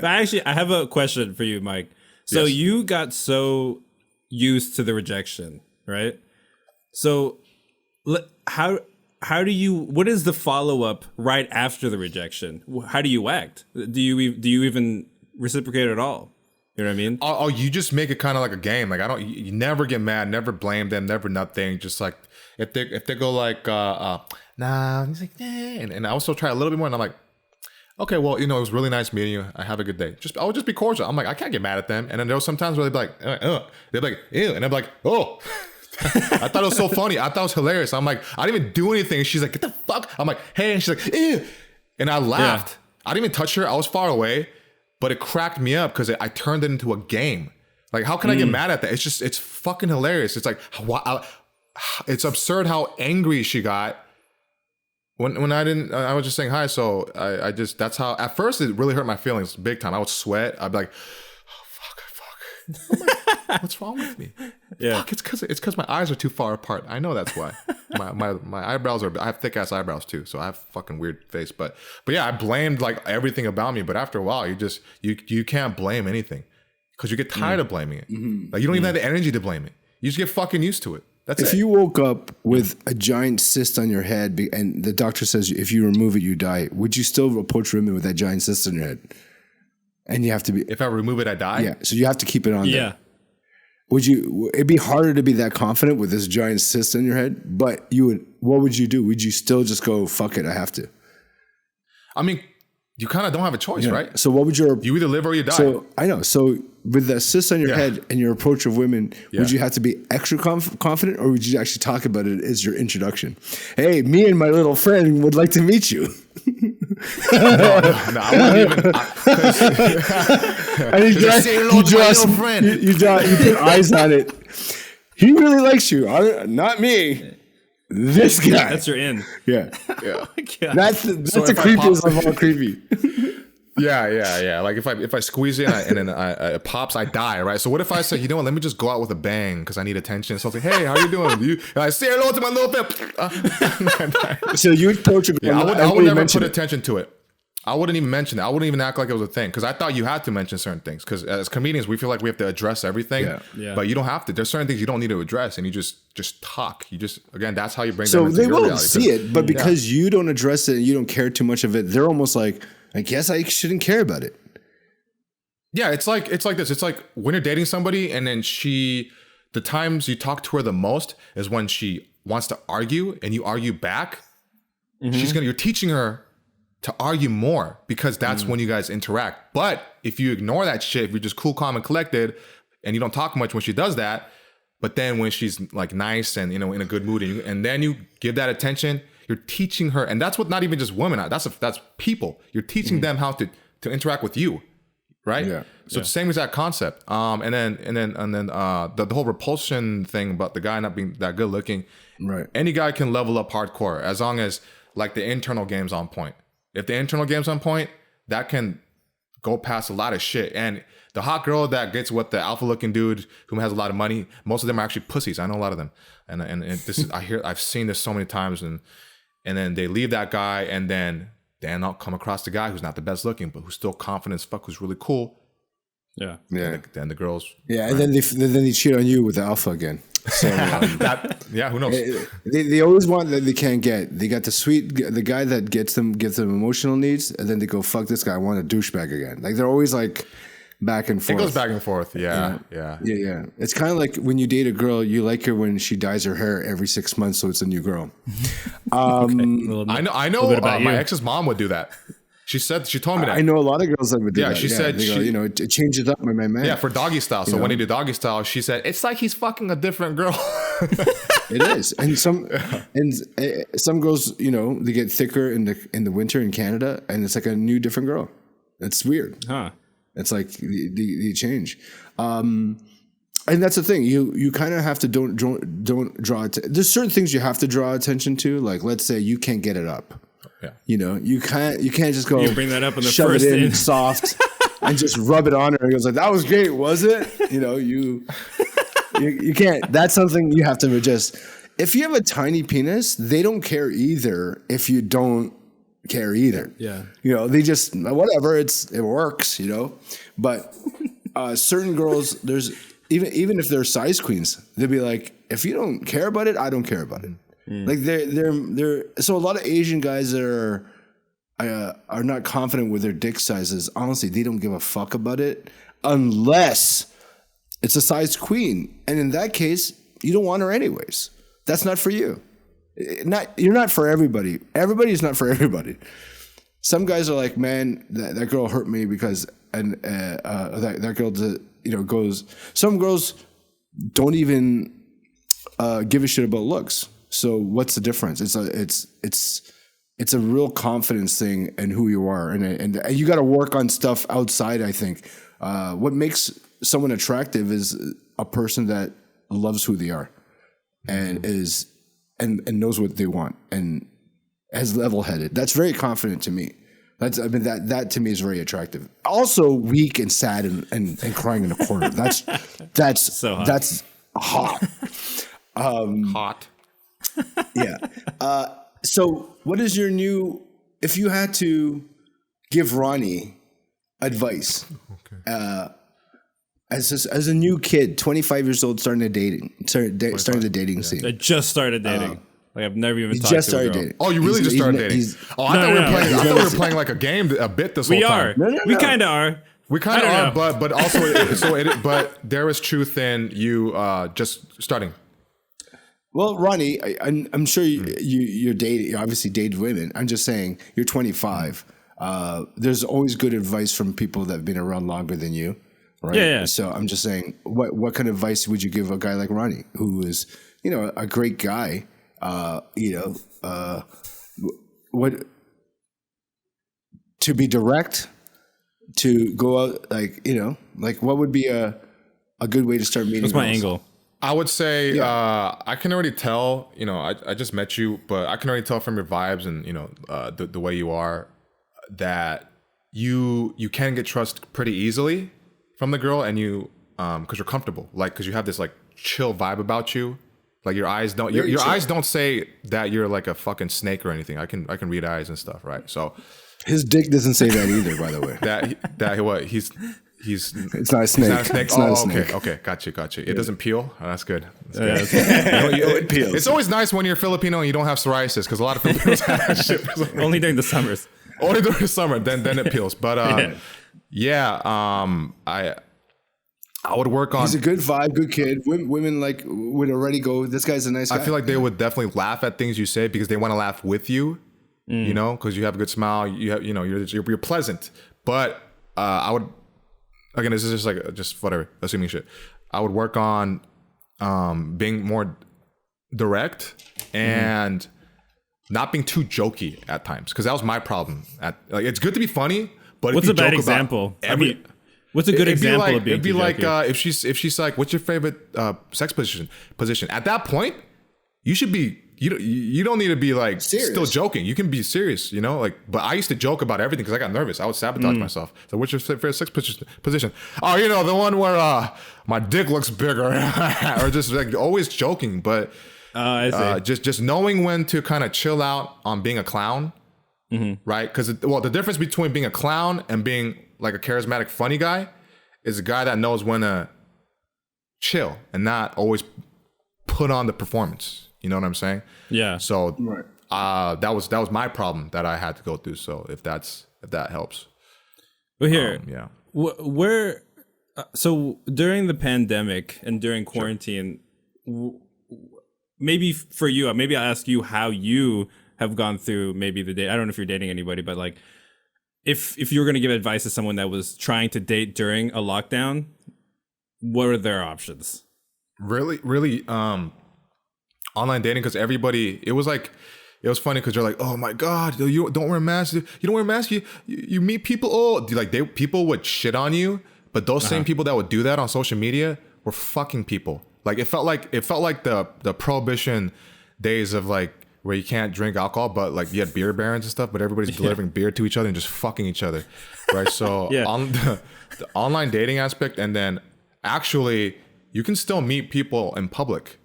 Actually, I have a question for you, Mike. So Yes. you got so used to the rejection, right? So how do you? What is the follow up right after the rejection? How do you act? Do you even reciprocate at all? You know what I mean? Oh, you just make it kind of like a game. Like you never get mad, never blame them, never nothing. Just like if they go like nah, he's like nah, and I also try a little bit more, and I'm like, okay, well, you know, it was really nice meeting you. I have a good day. I would just be cordial. I'm like, I can't get mad at them. And then there was sometimes where they'd be like, they'd be like, ew, and I'm like, oh. I thought it was so funny. I thought it was hilarious. I'm like, I didn't even do anything. She's like, get the fuck. I'm like, hey, and she's like, ew. And I laughed. Yeah. I didn't even touch her. I was far away, but it cracked me up because I turned it into a game. Like, how can I get mad at that? It's fucking hilarious. It's like, it's absurd how angry she got when I was just saying hi. So I just, that's how, at first it really hurt my feelings big time. I would sweat. I'd be like, oh, fuck. What's wrong with me? Yeah, fuck, it's because my eyes are too far apart. I know that's why. my eyebrows I have thick ass eyebrows too, so I have fucking weird face. But yeah, I blamed like everything about me. But after a while, you can't blame anything because you get tired of blaming it. Mm-hmm. Like you don't even have the energy to blame it. You just get fucking used to it. That's if you woke up with a giant cyst on your head and the doctor says if you remove it you die, would you still approach women with that giant cyst on your head? And you have to be. If I remove it, I die. Yeah, so you have to keep it on there. It'd be harder to be that confident with this giant cyst in your head, but what would you do? Would you still just go, fuck it, I have to? I mean, you kind of don't have a choice, right? So what would you either live or you die. So I know. So with the cyst on your head and your approach of women, would you have to be extra confident or would you actually talk about it as your introduction? Hey, me and my little friend would like to meet you. No, I wouldn't even. And you put eyes on it. He really likes you. Not me. This guy. That's your in. Yeah. Yeah. That's the creepiest of all creepy. Yeah. Like if I squeeze it and then it pops, I die, right? So what if I say, you know what? Let me just go out with a bang because I need attention. So I was like, hey, how you doing? And I say hello to my little friend. So you approach it. Yeah, I would never put attention to it. I wouldn't even mention it. I wouldn't even act like it was a thing because I thought you had to mention certain things because as comedians, we feel like we have to address everything. Yeah. But you don't have to. There's certain things you don't need to address and you just talk. You just, again, that's how you bring them so into they your won't reality. see it, but because you don't address it and you don't care too much of it, they're almost like, I guess I shouldn't care about it. Yeah, it's like this. It's like when you're dating somebody and then the times you talk to her the most is when she wants to argue and you argue back. Mm-hmm. You're teaching her to argue more because that's when you guys interact. But if you ignore that shit, if you're just cool, calm, and collected, and you don't talk much when she does that, but then when she's like nice and in a good mood, and then you give that attention, you're teaching her, and that's what not even just women. That's people. You're teaching them how to interact with you, right? Yeah. So it's the same exact concept. And then the whole repulsion thing about the guy not being that good looking. Right. Any guy can level up hardcore as long as like the internal game's on point. If the internal game's on point, that can go past a lot of shit. And the hot girl that gets with the alpha looking dude who has a lot of money, most of them are actually pussies. I know a lot of them. And this is, I've seen this so many times and then they leave that guy and then I'll come across the guy who's not the best looking, but who's still confident as fuck, who's really cool. Yeah. Then the girls. Yeah. And then they cheat on you with the alpha again. So who knows? They always want that they can't get. They got the guy that gives them emotional needs, and then they go, fuck this guy, I want a douchebag again. Like they're always like back and forth. It goes back and forth. Yeah. It's kind of like when you date a girl, you like her when she dyes her hair every 6 months, so it's a new girl. I know. My ex's mom would do that. She told me that. I know a lot of girls that would do that. She said, it changes up my man. Yeah, for doggy style. So when he did doggy style, she said, it's like he's fucking a different girl. It is. And some girls, they get thicker in the winter in Canada, and it's like a new different girl. It's weird. Huh. It's like the change. And that's the thing. You kind of have to don't draw. There's certain things you have to draw attention to. Like, let's say you can't get it up. Yeah. You can't just go. You bring that up in the shove first it in soft and just rub it on her. And goes like, that was great, was it? You can't. That's something you have to adjust. If you have a tiny penis, they don't care either. If you don't care either, they just whatever. It works, But certain girls, there's even if they're size queens, they'll be like, if you don't care about it, I don't care about it. Like they're so a lot of Asian guys that are not confident with their dick sizes. Honestly, they don't give a fuck about it unless it's a size queen, and in that case, you don't want her anyways. That's not for you. You're not for everybody. Everybody is not for everybody. Some guys are like, man, that girl hurt me because that girl goes. Some girls don't even give a shit about looks. So what's the difference? It's a real confidence thing in who you are, and you got to work on stuff outside. I think what makes someone attractive is a person that loves who they are, and knows what they want, and is level-headed. That's very confident to me. That to me is very attractive. Also weak and sad and crying in a corner. That's so hot. That's hot. Hot. Yeah. So what is your new, if you had to give Ronnie advice, as a new kid, 25 years old, starting the dating scene. I just started dating. I've never even talked just to a started girl. dating. Oh, you really just started dating? I thought we were playing like a game a bit this whole time. We kind of are. We kind of are, but also but there is truth in you just starting. Well, Ronnie, I'm sure you're dating. You obviously dated women. I'm just saying, you're 25. There's always good advice from people that have been around longer than you, right? Yeah. So I'm just saying, what kind of advice would you give a guy like Ronnie, who is, a great guy? What to be direct, to go out, what would be a good way to start meeting? What's my angle? I would say I can already tell. I just met you, but I can already tell from your vibes and the way you are that you can get trust pretty easily from the girl, and you because you're comfortable, because you have this chill vibe about you. Like your eyes don't your eyes don't say that you're like a fucking snake or anything. I can read eyes and stuff, right? So his dick doesn't say that either, by the way. that what he's it's not a snake. It's not a snake. Okay, got you. It doesn't peel. Oh, that's good. It peels. It's always nice when you're Filipino and you don't have psoriasis, because a lot of Filipinos have that shit. Only during the summers. Only during the summer, then it peels. But I would work on. He's a good vibe, good kid. Women would already go, this guy's a nice guy. I feel like they would definitely laugh at things you say because they want to laugh with you. Because you have a good smile. You have, you're pleasant. But I would, again, this is just whatever, assuming shit. I would work on being more direct and not being too jokey at times, because that was my problem. It's good to be funny, but what's if you a bad joke example? About what's a good example of being it'd be too like jokey? if she's like, what's your favorite sex position? At that point, you should be. You don't need to be serious. Still joking. You can be serious, but I used to joke about everything because I got nervous. I would sabotage myself. So what's your favorite sex position? Oh, the one where my dick looks bigger, or just always joking. But I see. Just knowing when to kind of chill out on being a clown, right? Because the difference between being a clown and being like a charismatic funny guy is a guy that knows when to chill and not always put on the performance. You know what I'm saying? Yeah. So that was my problem that I had to go through. So if that helps. But here, yeah. where So during the pandemic and during quarantine, maybe for you, maybe I'll ask you how you have gone through maybe the day. I don't know if you're dating anybody, but like if you were going to give advice to someone that was trying to date during a lockdown, what are their options? Really, online dating, because everybody, it was funny because you're like, oh my God, you don't wear masks. You don't wear masks. You meet people. Oh, people would shit on you, but those same people that would do that on social media were fucking people. Like it felt like the prohibition days of like where you can't drink alcohol, but like you had beer barons and stuff, but everybody's delivering beer to each other and just fucking each other, right? So on the online dating aspect, and then actually you can still meet people in public,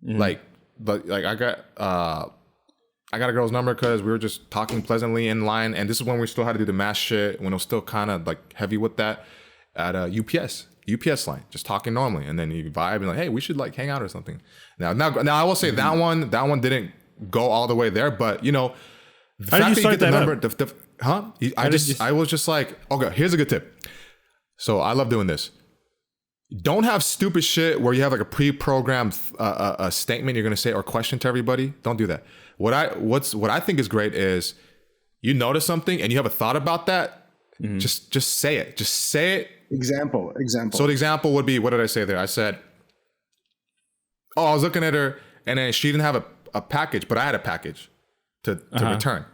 like I got a girl's number because we were just talking pleasantly in line, and this is when we still had to do the mask shit, when it was still kind of like heavy with that, at a UPS line, just talking normally, and then you vibe and like, hey, we should like hang out or something. Now I will say that one didn't go all the way there, but you know, the fact that you get the number, I was just like, okay, here's a good tip. So I love doing this. Don't have stupid shit where you have like a pre-programmed a statement you're gonna say or question to everybody. Don't do that. What I think is great is you notice something and you have a thought about that. Just say it. Just say it. Example. So the example would be, what did I say there? I said, oh, I was looking at her and then she didn't have a package, but I had a package to return.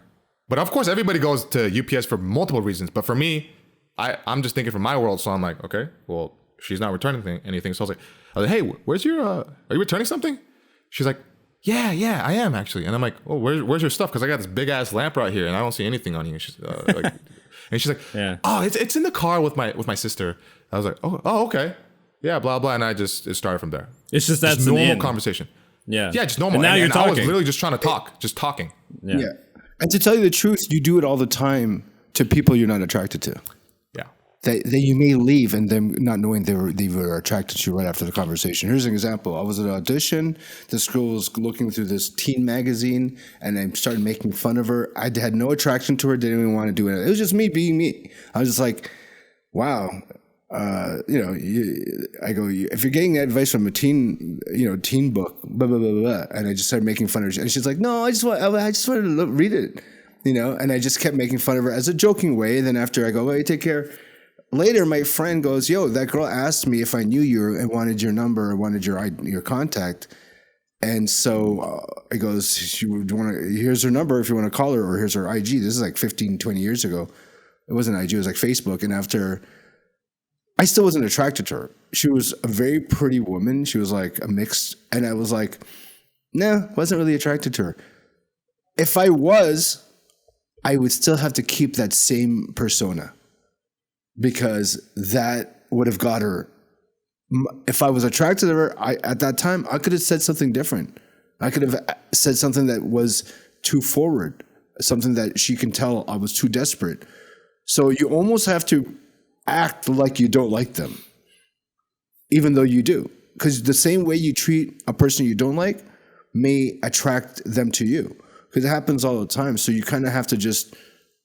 But of course, everybody goes to UPS for multiple reasons. But for me, I'm just thinking from my world. So I'm like, okay, well, she's not returning anything. So I was like, hey, where's your, are you returning something? She's like, yeah, I am actually. And I'm like, oh, where's your stuff? Because I got this big ass lamp right here and I don't see anything on you. She's like, and she's like, oh, it's in the car with my sister. I was like, oh, okay. Yeah, blah, blah. And it started from there. It's just that's normal conversation. Yeah, just normal. And now you're talking. I was literally just trying to talk, just talking. Yeah. And to tell you the truth, you do it all the time to people you're not attracted to. Yeah. That you may leave and them not knowing they were attracted to you right after the conversation. Here's an example. I was at an audition. This girl was looking through this teen magazine and I started making fun of her. I had no attraction to her, didn't even want to do it. It was just me being me. I was just like, wow. I go, if you're getting advice from a teen book, blah, blah, blah, blah. And I just started making fun of her. And she's like, no, I just wanted to read it, and I just kept making fun of her as a joking way. And then after I go, well, you take care. Later, my friend goes, yo, that girl asked me if I knew you and wanted your number or wanted your contact. And so I goes, here's her number if you want to call her, or here's her IG. This is like 15, 20 years ago. It wasn't IG, it was like Facebook. And after, I still wasn't attracted to her. She was a very pretty woman. She was like a mixed, and I was like, nah, wasn't really attracted to her. If I was, I would still have to keep that same persona because that would have got her. If I was attracted to her, at that time, I could have said something different. I could have said something that was too forward, something that she can tell I was too desperate. So you almost have to act like you don't like them, even though you do. Because the same way you treat a person you don't like may attract them to you. Because it happens all the time. So you kind of have to just,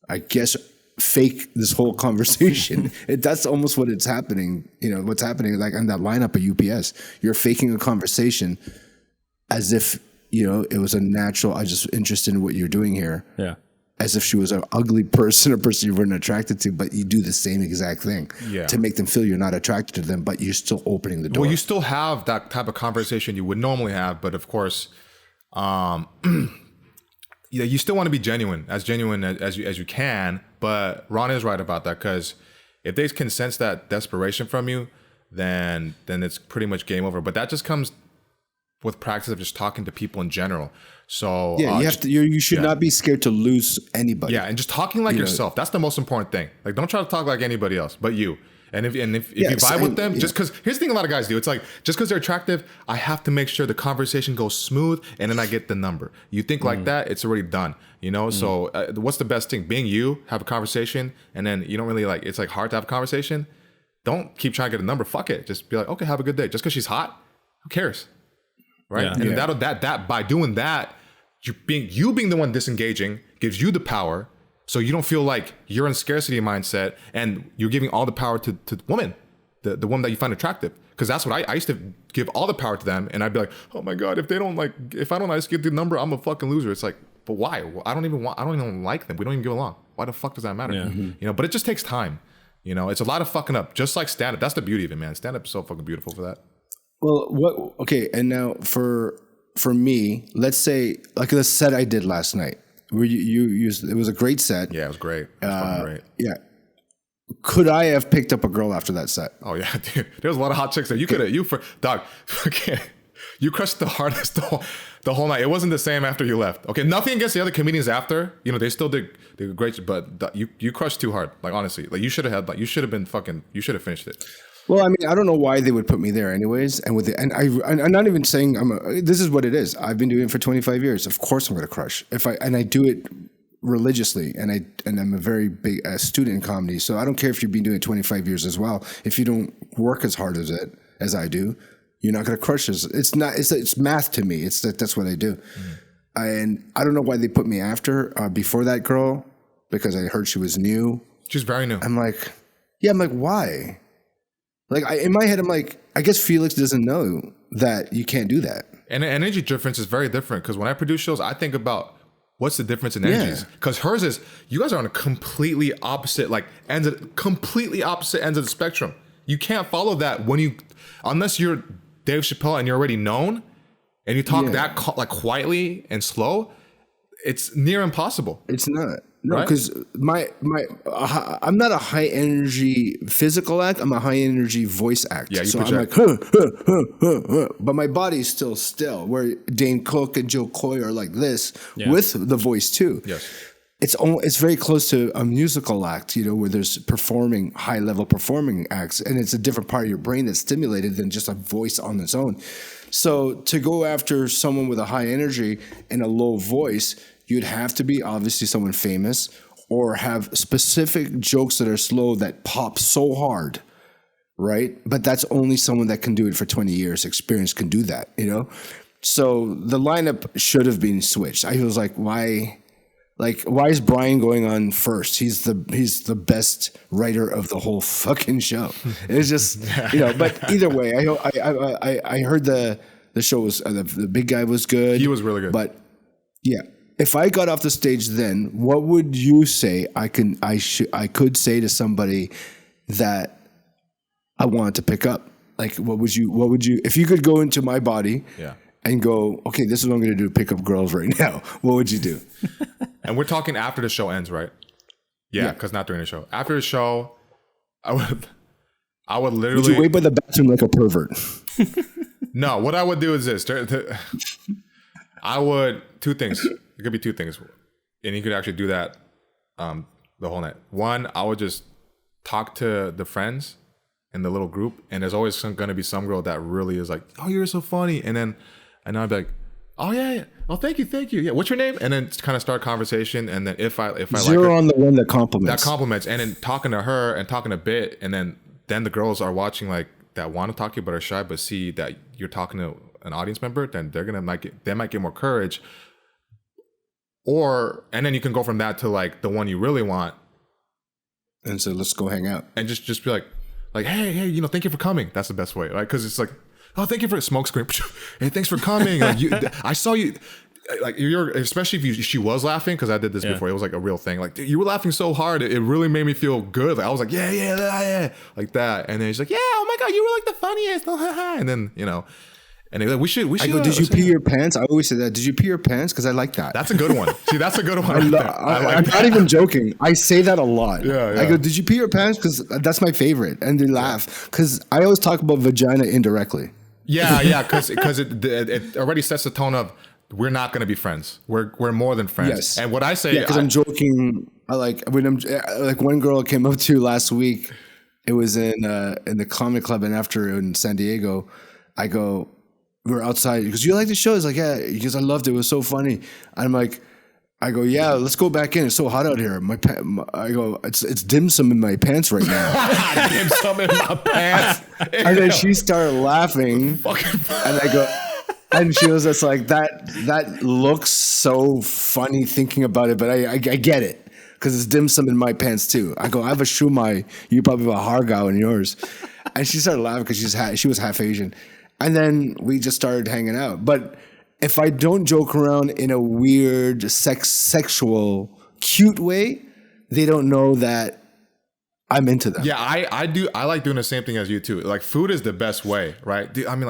I guess, fake this whole conversation. That's almost what it's happening. What's happening like on that lineup at UPS. You're faking a conversation as if, it was a natural, I just interested in what you're doing here. Yeah. As if she was an ugly person, a person you weren't attracted to, but you do the same exact thing to make them feel you're not attracted to them, but you're still opening the door. Well, you still have that type of conversation you would normally have, but of course, you still want to be genuine as you can. But Ron is right about that, because if they can sense that desperation from you, then it's pretty much game over. But that just comes with practice of just talking to people in general. So you should not be scared to lose anybody. Yeah, and just talking like yourself. That's the most important thing. Like, don't try to talk like anybody else but you. And if you vibe with them, just because here's the thing a lot of guys do. It's like, just because they're attractive, I have to make sure the conversation goes smooth and then I get the number. You think like that, it's already done. So what's the best thing? Being you, have a conversation, and then you don't really it's like hard to have a conversation. Don't keep trying to get a number. Fuck it. Just be like, okay, have a good day. Just because she's hot, who cares? Right? Yeah. And that by doing that, you being the one disengaging gives you the power, so you don't feel like you're in scarcity mindset and you're giving all the power to women. the woman that you find attractive. Because that's what I used to give all the power to them, and I'd be like, oh my god, if I don't just get the number, I'm a fucking loser. It's like, but why? I don't even like them. We don't even get along. Why the fuck does that matter? You know, but it just takes time. You know, it's a lot of fucking up, just like stand up. That's the beauty of it, man. Stand up is so fucking beautiful for that. Well, okay, and now for me, let's say like the set I did last night, where you used, it was a great set. Yeah, it was great. It was fucking great. Yeah. Could I have picked up a girl after that set? Oh yeah, dude. There was a lot of hot chicks there. You could have, dog. Okay, you crushed the hardest the whole night. It wasn't the same after you left. Okay, nothing against the other comedians after. You know, they still did great, but you crushed too hard. Like honestly, like you should have finished it. Well, I mean, I don't know why they would put me there, anyways. And I'm not even saying this is what it is. I've been doing it for 25 years. Of course, I'm going to crush I do it religiously, and I'm a very big student in comedy. So I don't care if you've been doing it 25 years as well. If you don't work as hard as I do, you're not going to crush this. It's math to me. That's what I do. And I don't know why they put me before that girl, because I heard she was new. She's very new. I'm like, why? Like in my head, I'm like, I guess Felix doesn't know that you can't do that. And the energy difference is very different, because when I produce shows, I think about what's the difference in energies. Because hers is, you guys are on a completely opposite ends of the spectrum. You can't follow that unless you're Dave Chappelle and you're already known, and you talk that quietly and slow. It's near impossible. It's not. No, because I'm not a high energy physical act. I'm a high energy voice act. Yeah, you so project. I'm like, but my body's still. Where Dane Cook and Jokoy are like this with the voice too. Yes, it's very close to a musical act, you know, where there's high level performing acts, and it's a different part of your brain that's stimulated than just a voice on its own. So to go after someone with a high energy and a low voice, you'd have to be obviously someone famous or have specific jokes that are slow that pop so hard, right? But that's only someone that can do it for 20 years experience can do that, you know? So the lineup should have been switched. I was like, why is Brian going on first? He's the best writer of the whole fucking show. It's just, you know, but either way, I heard the show was, the big guy was good. He was really good. But yeah. If I got off the stage then, what would you say I could say to somebody that I wanted to pick up? Like, what would you, if you could go into my body and go, okay, this is what I'm going to do to pick up girls right now, what would you do? And we're talking after the show ends, right? Yeah, because not during the show. After the show, I would literally. Would you wait by the bathroom like a pervert? No, what I would do is this. I would, two things. It could be two things. And you could actually do that the whole night. One, I would just talk to the friends in the little group, and there's always going to be some girl that really is like, oh, you're so funny. And I'd be like, oh yeah. Oh, thank you. Yeah, what's your name? And then kind of start a conversation. And then if I zero like her, on the one that compliments. And then talking to her and talking a bit, and then the girls are watching that want to talk to you but are shy, but see that you're talking to an audience member, then they might get more courage. And then you can go from that to the one you really want, and so let's go hang out and just be like, hey, you know, thank you for coming. That's the best way, right? Because it's like, oh, thank you for smoke screen. Hey, thanks for coming. I saw you. Especially if she was laughing, because I did this before. It was like a real thing. Like, dude, you were laughing so hard, it really made me feel good. Like I was like, yeah, like that. And then she's like, yeah, oh my god, you were like the funniest. And then, you know. And they're like, we should. I go, did you pee your pants? I always say that. Did you pee your pants? Because I like that. That's a good one. See, that's a good one. I'm not even joking. I say that a lot. Yeah. I go, did you pee your pants? Because that's my favorite. And they laugh. Because I always talk about vagina indirectly. Yeah. Because it already sets the tone of, we're not going to be friends. We're more than friends. Yes. And what I say, because I'm joking. One girl came up to last week. It was in the comedy club, and after in San Diego, I go, we were outside because you like the show. It's like, yeah, because I loved it. It was so funny. And I'm like, I go, yeah, let's go back in. It's so hot out here. I go, it's dim sum in my pants right now. Dim sum in my pants. And then she started laughing, and I go, and she was just like, that looks so funny thinking about it, but I get it. because it's dim sum in my pants too. I go, I have a shumai. You probably have a hargao in yours. And she started laughing because she was half Asian. And then we just started hanging out. But if I don't joke around in a weird, sexual, cute way, they don't know that I'm into them. Yeah, I do. I like doing the same thing as you too. Like food is the best way, right? Dude, I mean,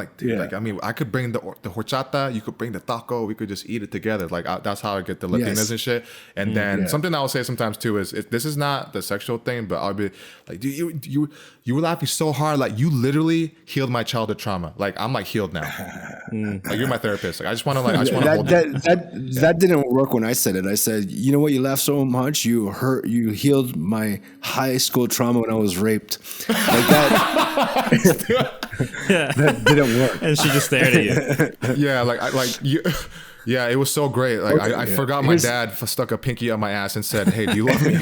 I could bring the horchata. You could bring the taco. We could just eat it together. Like that's how I get the Latinas and shit. And then something I'll say sometimes too is this is not the sexual thing, but I'll be like, dude, you were laughing so hard, like you literally healed my childhood trauma. Like I'm like healed now. Like you're my therapist. Like I just want to hold that didn't work when I said it. I said, you know what? You laughed so much, you healed my high school trauma when I was raped. Like that. That didn't work. And she just stared at you. Yeah, you. Yeah, it was so great. Like I forgot my dad stuck a pinky on my ass and said, "Hey, do you love me?"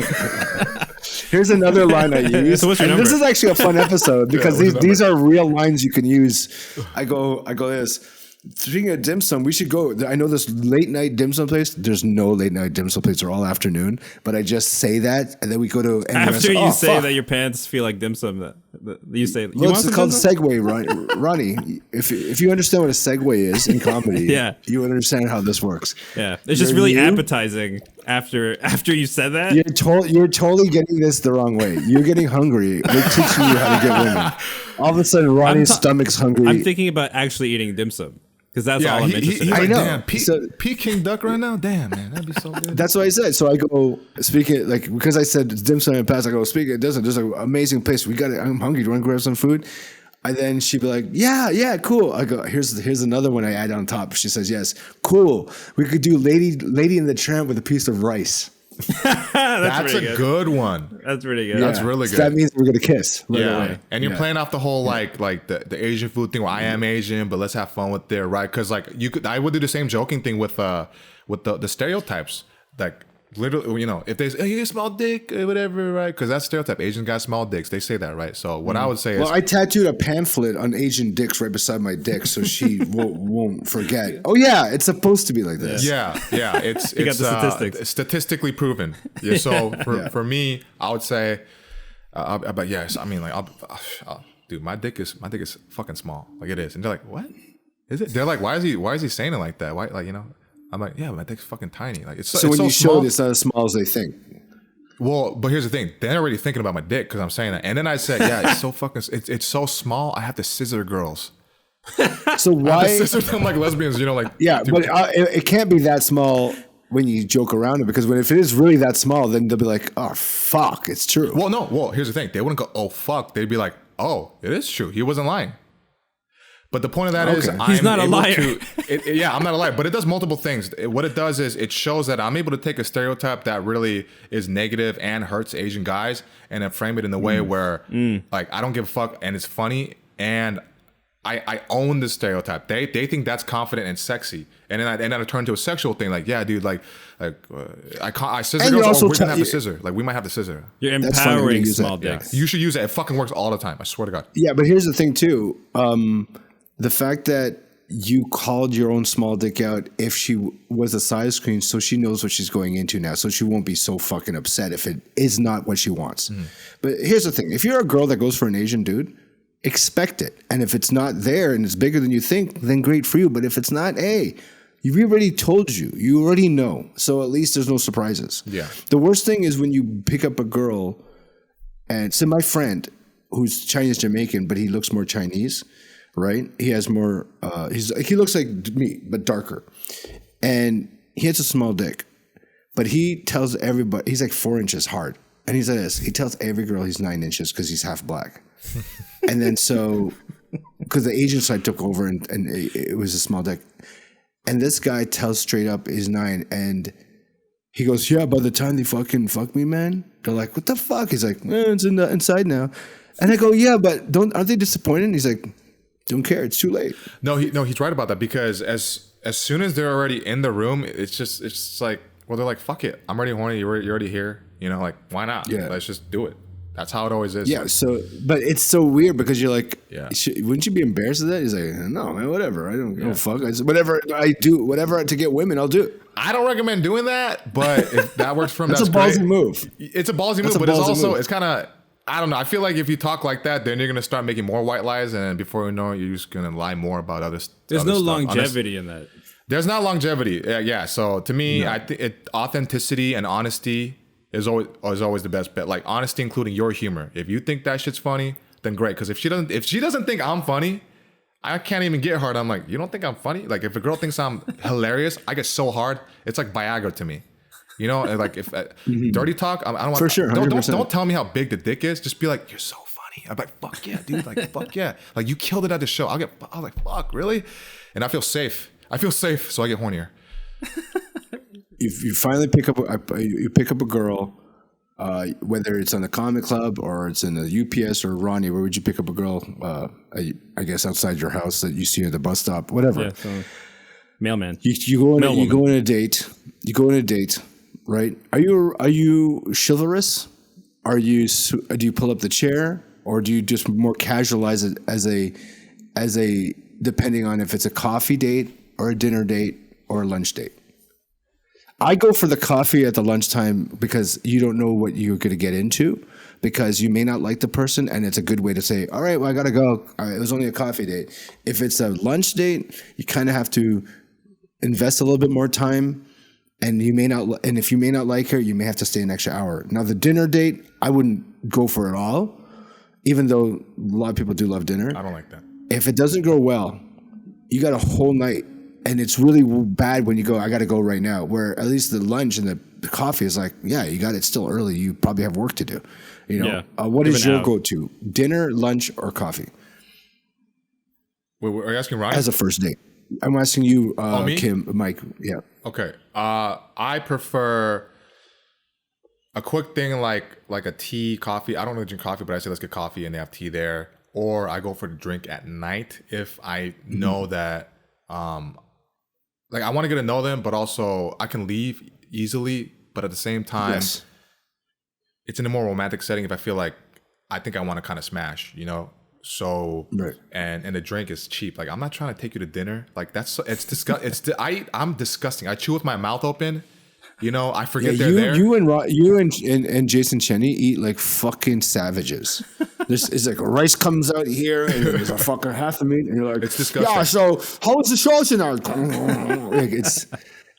Here's another line I use. So what's your number? This is actually a fun episode because these are real lines you can use. I go this. Speaking of dim sum, we should go. I know this late night dim sum place. There's no late night dim sum place. They're all afternoon. But I just say that, and then we go to after you say that your pants feel like dim sum. That you say you want it's called segue, Ronnie. If you understand what a segue is in comedy, you understand how this works. Yeah, it's just really appetizing. After you said that, you're totally getting this the wrong way. You're getting hungry. We're teaching you how to get women. All of a sudden, Ronnie's stomach's hungry. I'm thinking about actually eating dim sum. Because that's all I'm interested in. I know. Damn, Peking duck right now? Damn, man. That'd be so good. That's what I said. So I go, speaking, like, because I said dim sum in the past, I go, speaking of dim sum, there's an amazing place. We got it. I'm hungry. Do you want to grab some food? And then she'd be like, yeah, cool. I go, here's another one I add on top. She says, yes, cool. We could do Lady in the Tramp with a piece of rice. That's a good one. That's really good. Yeah. That's really good. So that means we're gonna kiss. Right away. And you're playing off the whole like the Asian food thing where I am Asian, but let's have fun with it, right? Because like I would do the same joking thing with the stereotypes. Like literally, if they say, hey, you get a small dick, whatever, right? Because that's stereotype. Asian guys small dicks. They say that, right? So what I would say is, I tattooed a pamphlet on Asian dicks right beside my dick, so she won't forget. Oh yeah, it's supposed to be like this. Yeah. It's got the statistics. Statistically proven. Yeah. So for me, I would say, but yes, I mean like, dude, my dick is fucking small. Like it is, and they're like, what is it? They're like, why is he saying it like that? Why I'm like, yeah, my dick's fucking tiny. Like it's so when you show it, it's not as small as they think. Well, but here's the thing: they're already thinking about my dick because I'm saying that. And then I said, yeah, it's so fucking, it's so small. I have to scissor girls. So why I have to scissor them like lesbians? Like but it can't be that small when you joke around it because if it is really that small, then they'll be like, oh fuck, it's true. Well, no. Well, here's the thing: they wouldn't go, oh fuck. They'd be like, oh, it is true. He wasn't lying. But the point of that is, he's not a liar. I'm not a liar, but it does multiple things. What it does is it shows that I'm able to take a stereotype that really is negative and hurts Asian guys and then frame it in a way where like I don't give a fuck and it's funny and I own the stereotype. They think that's confident and sexy, and then I turn to a sexual thing. Like, yeah, dude, like I scissor girls. We're gonna have to scissor. Like we might have to scissor. You're empowering small dicks. You should use it. It fucking works all the time. I swear to God. Yeah, but here's the thing too. The fact that you called your own small dick out if she was a size queen, so she knows what she's going into now, so she won't be so fucking upset if it is not what she wants. But here's the thing: if you're a girl that goes for an Asian dude, expect it, and if it's not there and it's bigger than you think, then great for you. But if it's not, hey, we already told you. You already know. So at least there's no surprises. Yeah. The worst thing is when you pick up a girl, and so my friend who's Chinese Jamaican, but he looks more Chinese. Right? He has more, he looks like me, but darker. And he has a small dick. But he tells everybody, he's like 4 inches hard. And he says, he tells every girl he's 9 inches because he's half black. And then so, because the Asian side took over and it was a small dick. And this guy tells straight up he's 9. And he goes, yeah, by the time they fucking fuck me, man, they're like, what the fuck? He's like, it's inside now. And I go, yeah, but aren't they disappointed? And he's like, don't care. It's too late. No, he's right about that because as soon as they're already in the room, it's just like, well, they're like, fuck it. I'm already horny. You're already here. Like, why not? Yeah. Let's just do it. That's how it always is. Yeah. So, but it's so weird because you're like, Yeah. wouldn't you be embarrassed of that? He's like, no, man, whatever. I don't give a fuck. Whatever I do, whatever to get women, I'll do. I don't recommend doing that, but if that works for him, that's a ballsy great. move. It's a ballsy move, but it's also, it's kind of, I don't know. I feel like if you talk like that, then you're going to start making more white lies. And before you know it, you're just going to lie more about other stuff. There's no longevity in that. There's not longevity. Yeah. So to me, I think authenticity and honesty is always the best bet. Like honesty, including your humor. If you think that shit's funny, then great. Because if she doesn't think I'm funny, I can't even get hard. I'm like, you don't think I'm funny? Like if a girl thinks I'm hilarious, I get so hard. It's like Viagra to me. You know, like if dirty talk, I don't want. For sure, 100%. Don't tell me how big the dick is. Just be like, you're so funny. I'm like, fuck yeah, dude. Like fuck yeah. Like you killed it at the show. I'm like, fuck, really? And I feel safe. So I get hornier. If you finally pick up a girl, whether it's on the Comedy Club or it's in the UPS or Ronnie, where would you pick up a girl? I guess outside your house that you see at the bus stop, whatever. Yeah, so mailman. You go on a date. You go on a date, right? Are you chivalrous? Do you pull up the chair, or do you just more casualize it as a depending on if it's a coffee date or a dinner date or a lunch date? I go for the coffee at the lunchtime because you don't know what you're going to get into, because you may not like the person, and it's a good way to say, all right, well, I got to go. It was only a coffee date. If it's a lunch date, you kind of have to invest a little bit more time, and if you may not like her, you may have to stay an extra hour. Now, the dinner date, I wouldn't go for it all, even though a lot of people do love dinner. I don't like that. If it doesn't go well, you got a whole night. And it's really bad when you go, I got to go right now. Where at least the lunch and the coffee is like, yeah, you got it still early. You probably have work to do. You know, what is your go-to? Dinner, lunch, or coffee? Wait, are you asking Ronnie? As a first date. I'm asking you, me? Kim, Mike. Yeah. Okay. I prefer a quick thing like a tea, coffee. I don't really drink coffee, but I say let's get coffee and they have tea there. Or I go for the drink at night if I know that like I want to get to know them, but also I can leave easily. But at the same time, it's in a more romantic setting if I feel like I think I want to kind of smash, you know? So, and the drink is cheap. Like I'm not trying to take you to dinner. Like it's disgusting. I'm disgusting. I chew with my mouth open. You know, I forget they're there. You and Jason Cheney eat like fucking savages. It's like rice comes out here and there's a fucking half a meat, and you're like, it's disgusting. Yeah, so how was the show tonight? Like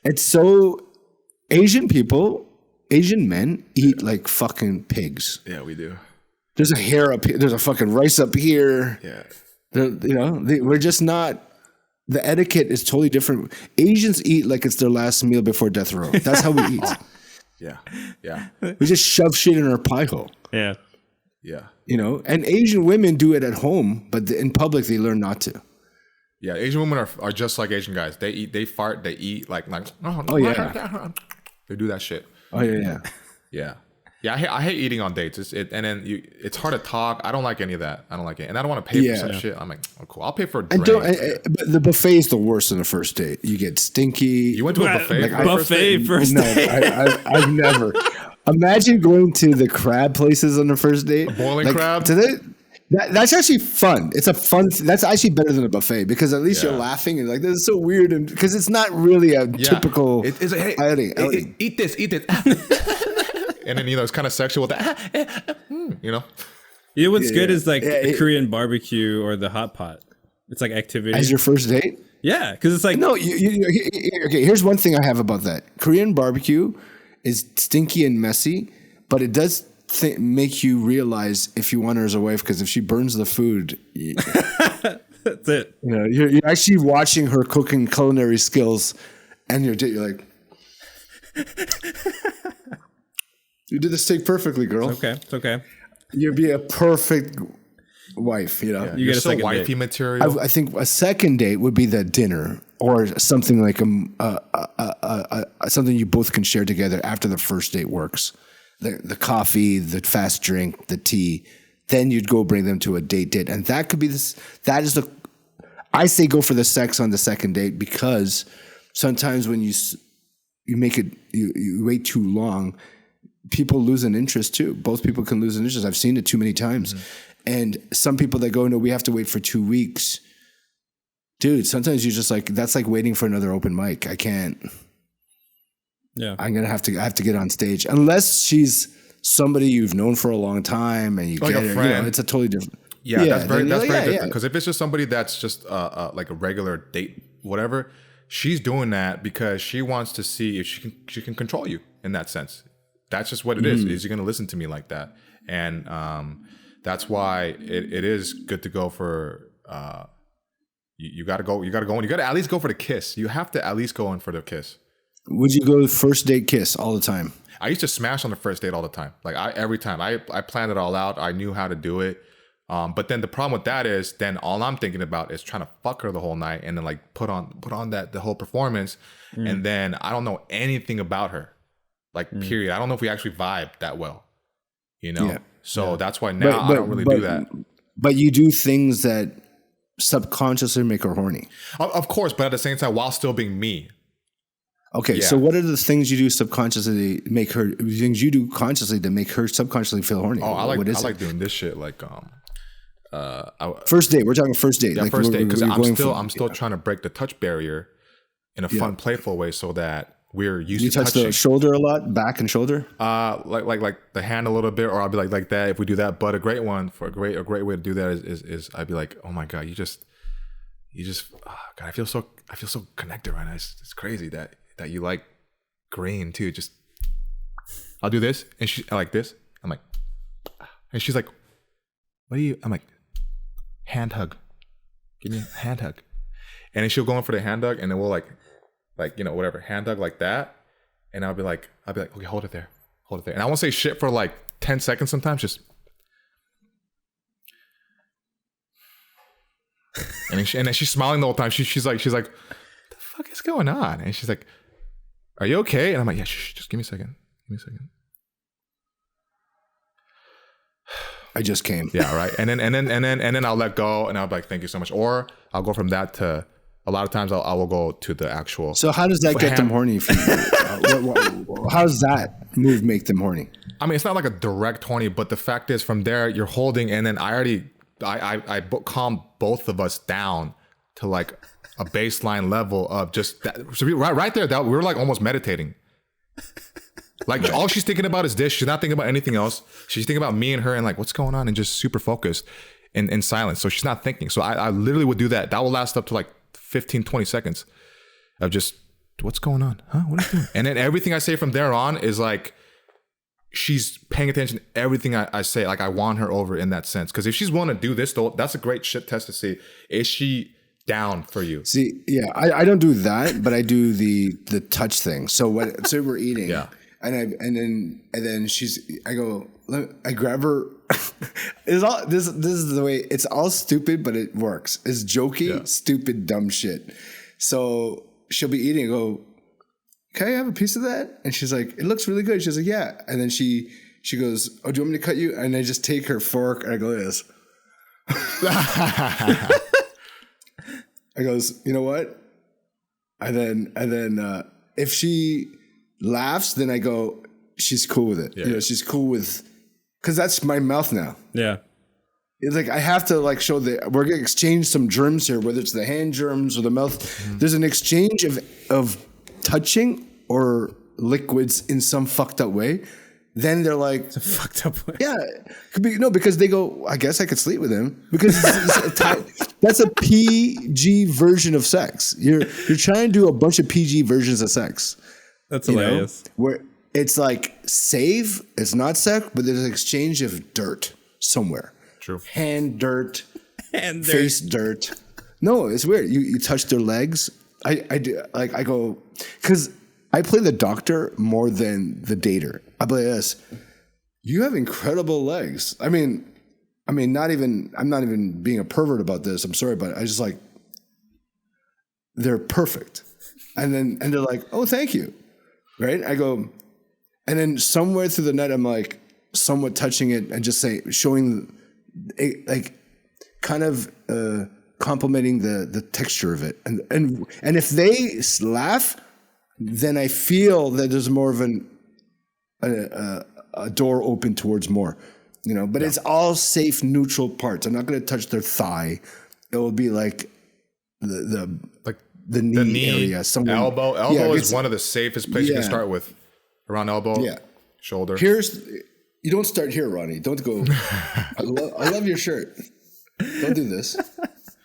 it's so Asian men eat like fucking pigs. Yeah, we do. There's a hair up here. There's a fucking rice up here. Yeah, we're just not. The etiquette is totally different. Asians eat like it's their last meal before death row. That's how we eat. Yeah. We just shove shit in our pie hole. Yeah. You know, and Asian women do it at home, but in public they learn not to. Yeah, Asian women are just like Asian guys. They eat, they fart, they eat like oh yeah. They do that shit. Oh yeah. Yeah, I hate eating on dates. It's hard to talk. I don't like any of that. I don't like it, and I don't want to pay for some shit. I'm like, oh cool, I'll pay for a drink. But the buffet is the worst on the first date. You get stinky. You went to a buffet? First date? No, I've never. Imagine going to the crab places on the first date. A boiling crab. That's actually fun. It's a fun. That's actually better than a buffet because at least you're laughing and like this is so weird, and because it's not really a typical. It's like, hey, eat this. And then, it's kind of sexual with that, you know? You know what's good is like the Korean barbecue or the hot pot. It's like activity. As your first date? Yeah, because it's like... No, okay, here's one thing I have about that. Korean barbecue is stinky and messy, but it does make you realize if you want her as a wife, because if she burns the food... That's it. You're actually watching her cooking culinary skills, and you're like... You did the steak perfectly, girl. It's okay. You'd be a perfect wife, Yeah, you're so wifey material. I think a second date would be the dinner or something like something you both can share together after the first date works. The coffee, the fast drink, the tea. Then you'd go bring them to a date, and that could be this. That is I say go for the sex on the second date because sometimes when you make it, you wait too long. people lose an interest too. Both people can lose an interest. I've seen it too many times. And some people that go, no, we have to wait for 2 weeks. Dude, sometimes you're just like, that's like waiting for another open mic. I can't. Yeah. I'm going to have to get on stage. Unless she's somebody you've known for a long time and you Like get a her, friend. it's a totally different. Yeah, that's very different. Yeah. Because if it's just somebody that's just like a regular date, whatever, she's doing that because she wants to see if she can control you in that sense. That's just what it is. Is you're going to listen to me like that? And that's why it is good to go for. You got to go. You got to go. And you got to at least go for the kiss. You have to at least go in for the kiss. Would you go first date kiss all the time? I used to smash on the first date all the time. Like every time I planned it all out. I knew how to do it. But then the problem with that is then all I'm thinking about is trying to fuck her the whole night and then like put on that the whole performance. And then I don't know anything about her. Like period. I don't know if we actually vibe that well. You know? Yeah. So that's why now I don't really do that. But you do things that subconsciously make her horny. Of course, but at the same time while still being me. Okay, Yeah. so what are the things you do subconsciously to make her? Things you do consciously to make her subconsciously feel horny? Oh, I What is like it? doing this shit. Like First date. We're talking first date. yeah, like first date because we're I'm still trying to break the touch barrier in a fun, playful way so that we're used You to touch touching. the shoulder a lot, back and shoulder. Like the hand a little bit, or I'll be like that if we do that. But a great way to do that is I'd be like, oh my god, you just oh god, I feel so connected right now. It's crazy that you like green too. Just I'll do this and I like this. I'm like, and she's like, what do you? I'm like, hand hug. Give me a hand hug. And then she'll go in for the hand hug, and then we'll like whatever hand hug like that. And I'll be like, okay, hold it there. And I won't say shit for like 10 seconds sometimes, just. And then she's smiling the whole time. She's like, what the fuck is going on? And she's like, are you okay? And I'm like, yeah, just give me a second. I just came. Yeah, right. And then I'll let go, and I'll be like, thank you so much. Or I'll go from that to a lot of times I will go to the actual. So how does that get them horny for you? How does that move make them horny? I mean, it's not like a direct horny, but the fact is, from there you're holding, and then I calm both of us down to like a baseline level of just that. So right there, that we were like almost meditating. Like all she's thinking about is this. She's not thinking about anything else. She's thinking about me and her and like what's going on, and just super focused in silence. So she's not thinking. So I literally would do that. That will last up to like 15, 20 seconds of just what's going on? Huh? What are you doing? And then everything I say from there on is like she's paying attention to everything I say. Like I won her over in that sense. Because if she's willing to do this, though, that's a great shit test to see. Is she down for you? See, yeah, I don't do that, but I do the touch thing. So we're eating. Yeah. And then I grab her. It's all this is the way it's all stupid, but it works. It's jokey, stupid, dumb shit. So she'll be eating and go, can I have a piece of that? And she's like, it looks really good. She's like, yeah. And then she goes, oh, do you want me to cut you? And I just take her fork and I go this. I goes, you know what? And then if she laughs, then I go, she's cool with it. Yeah. She's cool with, because that's my mouth now. Yeah. It's like I have to like show that we're gonna exchange some germs here, whether it's the hand germs or the mouth. Mm-hmm. There's an exchange of touching or liquids in some fucked up way. Then they're like, It's a fucked up way. yeah, because they go, I guess I could sleep with him because that's a PG version of sex. You're trying to do a bunch of PG versions of sex. That's hilarious. Where it's like safe, it's not sex, but there's an exchange of dirt somewhere. True. Hand dirt, And face dirt. No, it's weird. You touch their legs. I do, like I go, because I play the doctor more than the dater. I play this. You have incredible legs. I mean, I'm not even being a pervert about this. I'm sorry, but I just like, they're perfect. And they're like, oh, thank you. Right? I go, and then somewhere through the night, I'm like somewhat touching it and just showing like kind of complimenting the texture of it. And if they laugh, then I feel that there's more of an a door open towards more, you know. But it's all safe, neutral parts. I'm not going to touch their thigh. It will be like the knee area, somewhere. Elbow is one of the safest places you can start with. Around elbow, shoulder. You don't start here, Ronnie. Don't go. I love your shirt. Don't do this,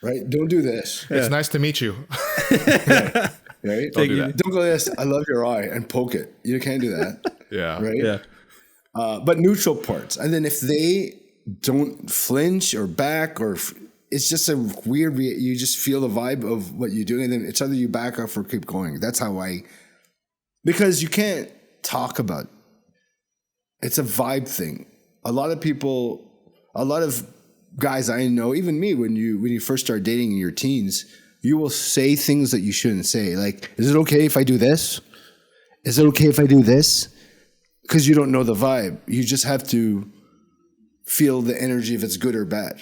right? Don't do this. It's nice to meet you. Right? Don't do that. Don't go this. I love your eye and poke it. You can't do that. Yeah. Right. Yeah. But neutral parts, and then if they don't flinch or back, or it's just a weird. You just feel the vibe of what you're doing, and then it's either you back off or keep going. That's how because you can't talk about. It's a vibe thing. A lot of guys I know, even me, when you first start dating in your teens, you will say things that you shouldn't say. Like, is it okay if I do this? Is it okay if I do this? Because you don't know the vibe. You just have to feel the energy if it's good or bad.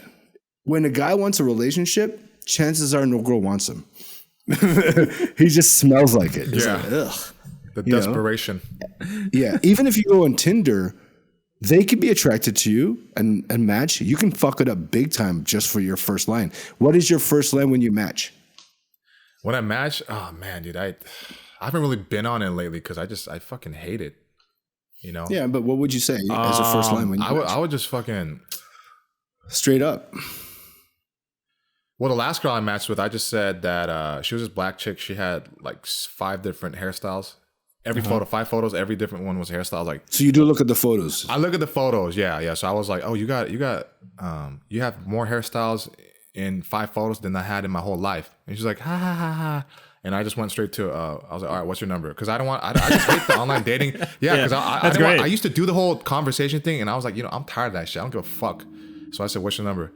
When a guy wants a relationship, chances are no girl wants him. He just smells like it. It's like, ugh. The desperation. Yeah. Even if you go on Tinder, they could be attracted to you and match. You can fuck it up big time just for your first line. What is your first line when you match? When I match, oh man, dude, I haven't really been on it lately because I fucking hate it. You know? Yeah, but what would you say as a first line when you match? I would just fucking straight up. Well, the last girl I matched with, I just said that she was this black chick. She had like 5 different hairstyles. Every photo, 5 photos, every different one was a hairstyle. Like, so you do look at the photos. I look at the photos, yeah. So I was like, oh, you have more hairstyles in 5 photos than I had in my whole life. And she's like, ha ha ha ha. And I just went straight to, I was like, all right, what's your number? Because I just hate the online dating. Yeah, because I used to do the whole conversation thing, and I was like, I'm tired of that shit. I don't give a fuck. So I said, what's your number?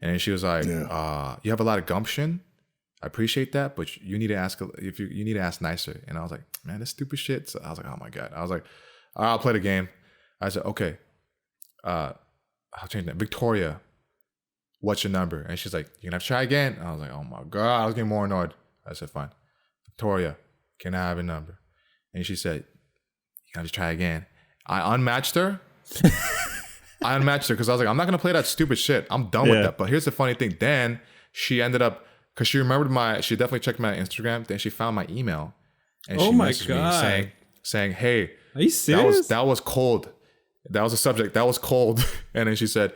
And then she was like, you have a lot of gumption. I appreciate that, but you need to ask you need to ask nicer. And I was like, man, this stupid shit. So I was like, oh my God. I was like, all right, I'll play the game. I said, okay. I'll change that. Victoria, what's your number? And she's like, you're gonna have to try again. And I was like, oh my God. I was getting more annoyed. I said, fine. Victoria, can I have a number? And she said, you have to try again. I unmatched her. Because I was like, I'm not gonna play that stupid shit. I'm done with that. But here's the funny thing. Then she ended up, because she remembered she definitely checked my Instagram. Then she found my email, and she messaged me saying, "Hey, are you serious? That was cold. That was a subject. That was cold." And then she said,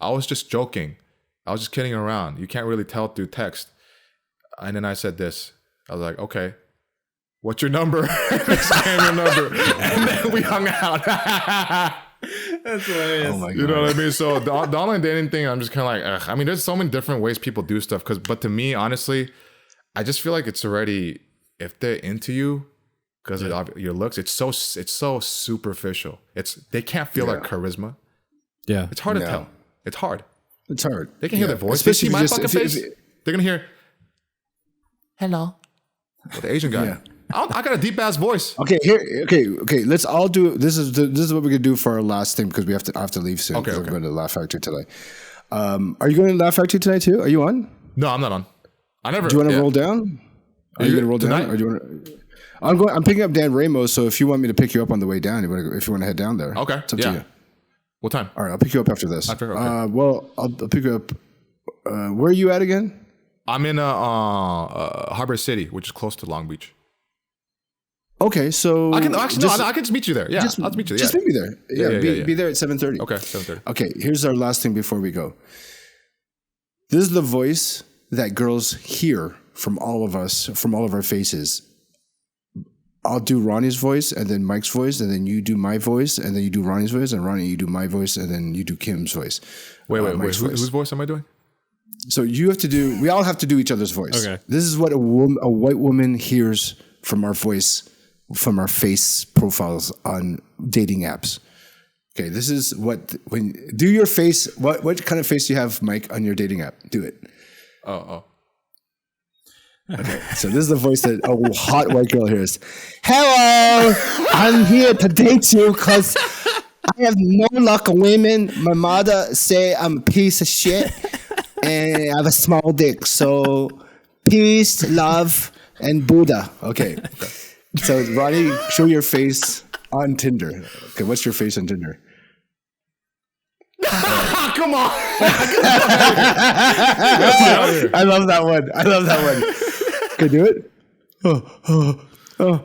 I was just joking. I was just kidding around. You can't really tell through text." And then I said this. I was like, "Okay, what's your number?" And then we hung out. That's hilarious. Oh my God. You know what I mean? So the online dating thing, I'm just kind of like, ugh. I mean, there's so many different ways people do stuff. But to me, honestly, I just feel like it's already, if they're into you because of your looks, it's so superficial. They can't feel like charisma. Yeah, it's hard to tell. It's hard. It's hard. They can hear their voice. Especially they see my fucking face. They're gonna hear, "Hello," with the Asian guy. Yeah. I got a deep ass voice. Okay. Let's all do this. Is what we're gonna do for our last thing because I have to leave soon. Okay. We're going to Laugh Factory today. Are you going to Laugh Factory tonight too? Are you on? No, I'm not on. I never. Do you want to roll down? Are you going to roll tonight? down? Or do you want to? I'm picking up Dan Ramos. So if you want me to pick you up on the way down, if you want to head down there, okay. It's up to you. What time? All right, I'll pick you up after this. Okay. Well, I'll pick you up. Where are you at again? I'm in Harbor City, which is close to Long Beach. Okay, so I can just meet you there. Yeah, I'll meet you there. Just meet me there. Yeah, be there at 7:30. Okay, 7:30. Okay, here's our last thing before we go. This is the voice that girls hear from all of us, from all of our faces. I'll do Ronnie's voice, and then Mike's voice, and then you do my voice, and then you do Ronnie's voice, and Ronnie, you do my voice, and then you do Kim's voice. Wait. Whose voice am I doing? So we all have to do each other's voice. Okay. This is what a white woman hears from our voice, from our face profiles on dating apps. Okay, this is do your face. What kind of face do you have, Mike, on your dating app? Do it. Oh. Okay, so this is the voice that a hot white girl hears. Hello, I'm here to date you because I have no luck with women. My mother say I'm a piece of shit and I have a small dick. So peace, love, and Buddha. Okay. So Ronnie, show your face On Tinder. Okay, what's your face on Tinder? Come on. I love that one. Can you do it? Oh.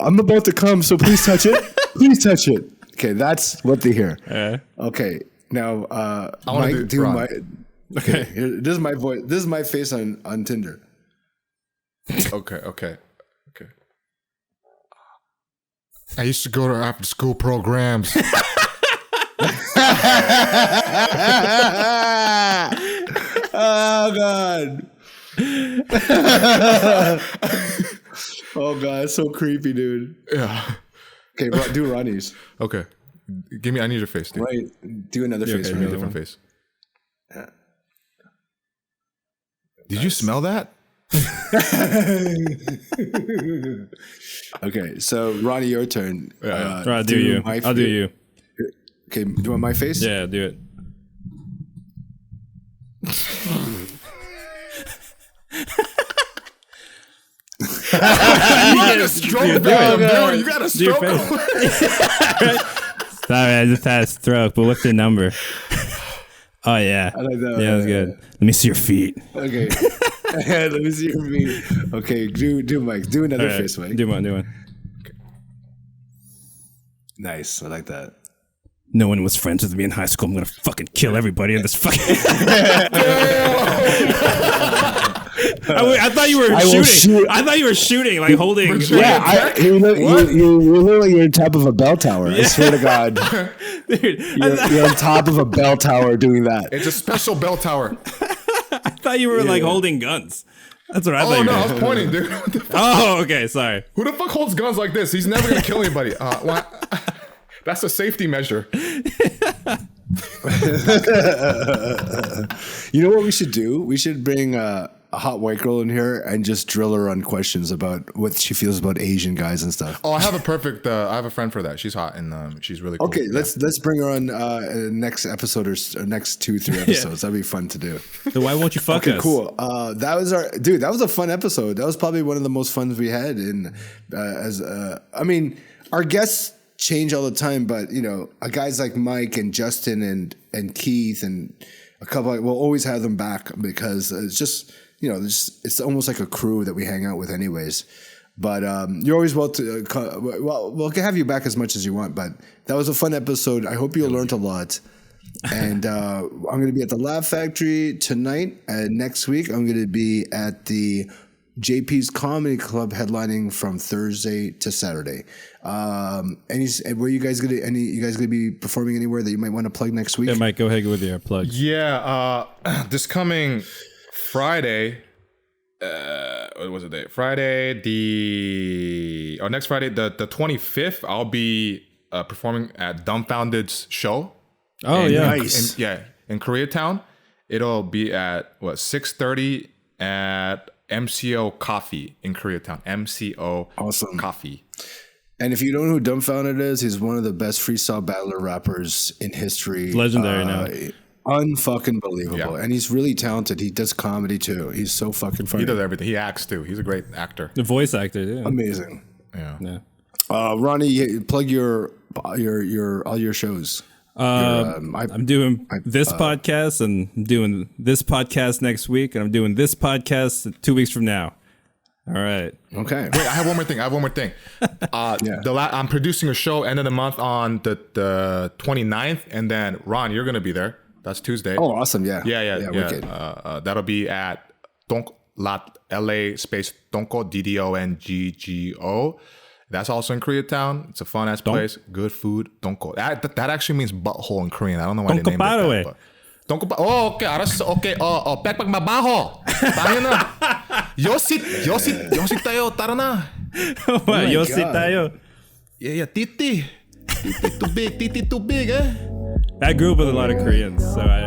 I'm about to come, so please touch it. Okay, that's what they hear. Okay, now Mike, do my. Okay, this is my voice. This is my face on Tinder. Okay. I used to go to after school programs. Oh God. Oh God, it's so creepy, dude. Yeah. Okay, do Ronnie's. Okay. I need your face, dude. Right. Do another face. Okay, different face. Yeah. Did you smell that? Okay, so Ronnie, your turn. I'll do you. I'll do you. Okay, do you want my face? Yeah, do it. You got a stroke. You got a stroke. Sorry, I just had a stroke, but what's your number? Oh, yeah. I like that. Yeah, that's good. Let me see your feet. Okay. Let me see your feet. Okay, do Mike. Do another face, Mike. Do one. Okay. Nice. I like that. No one was friends with me in high school. I'm going to fucking kill everybody in this fucking... I thought you were shooting. I thought you were shooting, like holding. Yeah, you look like you're on top of a bell tower. I swear to God. Dude, You're on top of a bell tower doing that. It's a special bell tower. I thought you were like holding guns. That's what I thought you were I was pointing, dude. Oh, okay, sorry. Who the fuck holds guns like this? He's never going to kill anybody. That's a safety measure. You know what we should do? We should bring a hot white girl in here and just drill her on questions about what she feels about Asian guys and stuff. Oh, I have a perfect. I have a friend for that. She's hot and she's really cool. Okay, let's bring her on next episode or next 2-3 episodes. That'd be fun to do. So why won't you fuck us? Cool. That was that was a fun episode. That was probably one of the most fun we had. Our guests change all the time, but guys like Mike and Justin and Keith and a couple, we'll always have them back because it's just it's almost like a crew that we hang out with anyways. But you're always we'll have you back as much as you want. But that was a fun episode. I hope you learned a lot. And I'm going to be at the Laugh Factory tonight. And next week I'm going to be at the JP's Comedy Club headlining from Thursday to Saturday. Where you guys gonna be performing anywhere that you might want to plug next week? Yeah, Mike, go ahead with your plugs. Yeah, this coming Friday. What was the date? Next Friday, the 25th. I'll be performing at Dumbfounded's show. Oh, yeah, nice. In Koreatown. It'll be at 6:30 at MCO Coffee in Koreatown. MCO awesome. Coffee. And if you don't know who Dumbfounded is, he's one of the best freestyle battler rappers in history. Legendary now. Unfucking believable. Yeah. And he's really talented. He does comedy too. He's so fucking funny. He does everything. He acts too. He's a great actor. The voice actor, yeah. Amazing. Yeah. Ronnie, plug all your shows. I'm doing this podcast and I'm doing this podcast next week, and I'm doing this podcast 2 weeks from now. All right. Okay. Wait, I have one more thing. I'm producing a show end of the month on the 29th, and then Ron, you're gonna be there. That's Tuesday. Oh, awesome! Yeah. Wicked. That'll be at LA space Donko DDONGGO. That's also in Koreatown. It's a fun ass place. Good food. Donko. That actually means butthole in Korean. I don't know why they named it that. Donko. Oh, okay. 알았어. Okay. 백박 마바호. 당연하. 요시 tayo. Tara na. What? Yosi tayo. Yeah. Titi. Titi too big. Eh? I grew up with a lot of Koreans, so I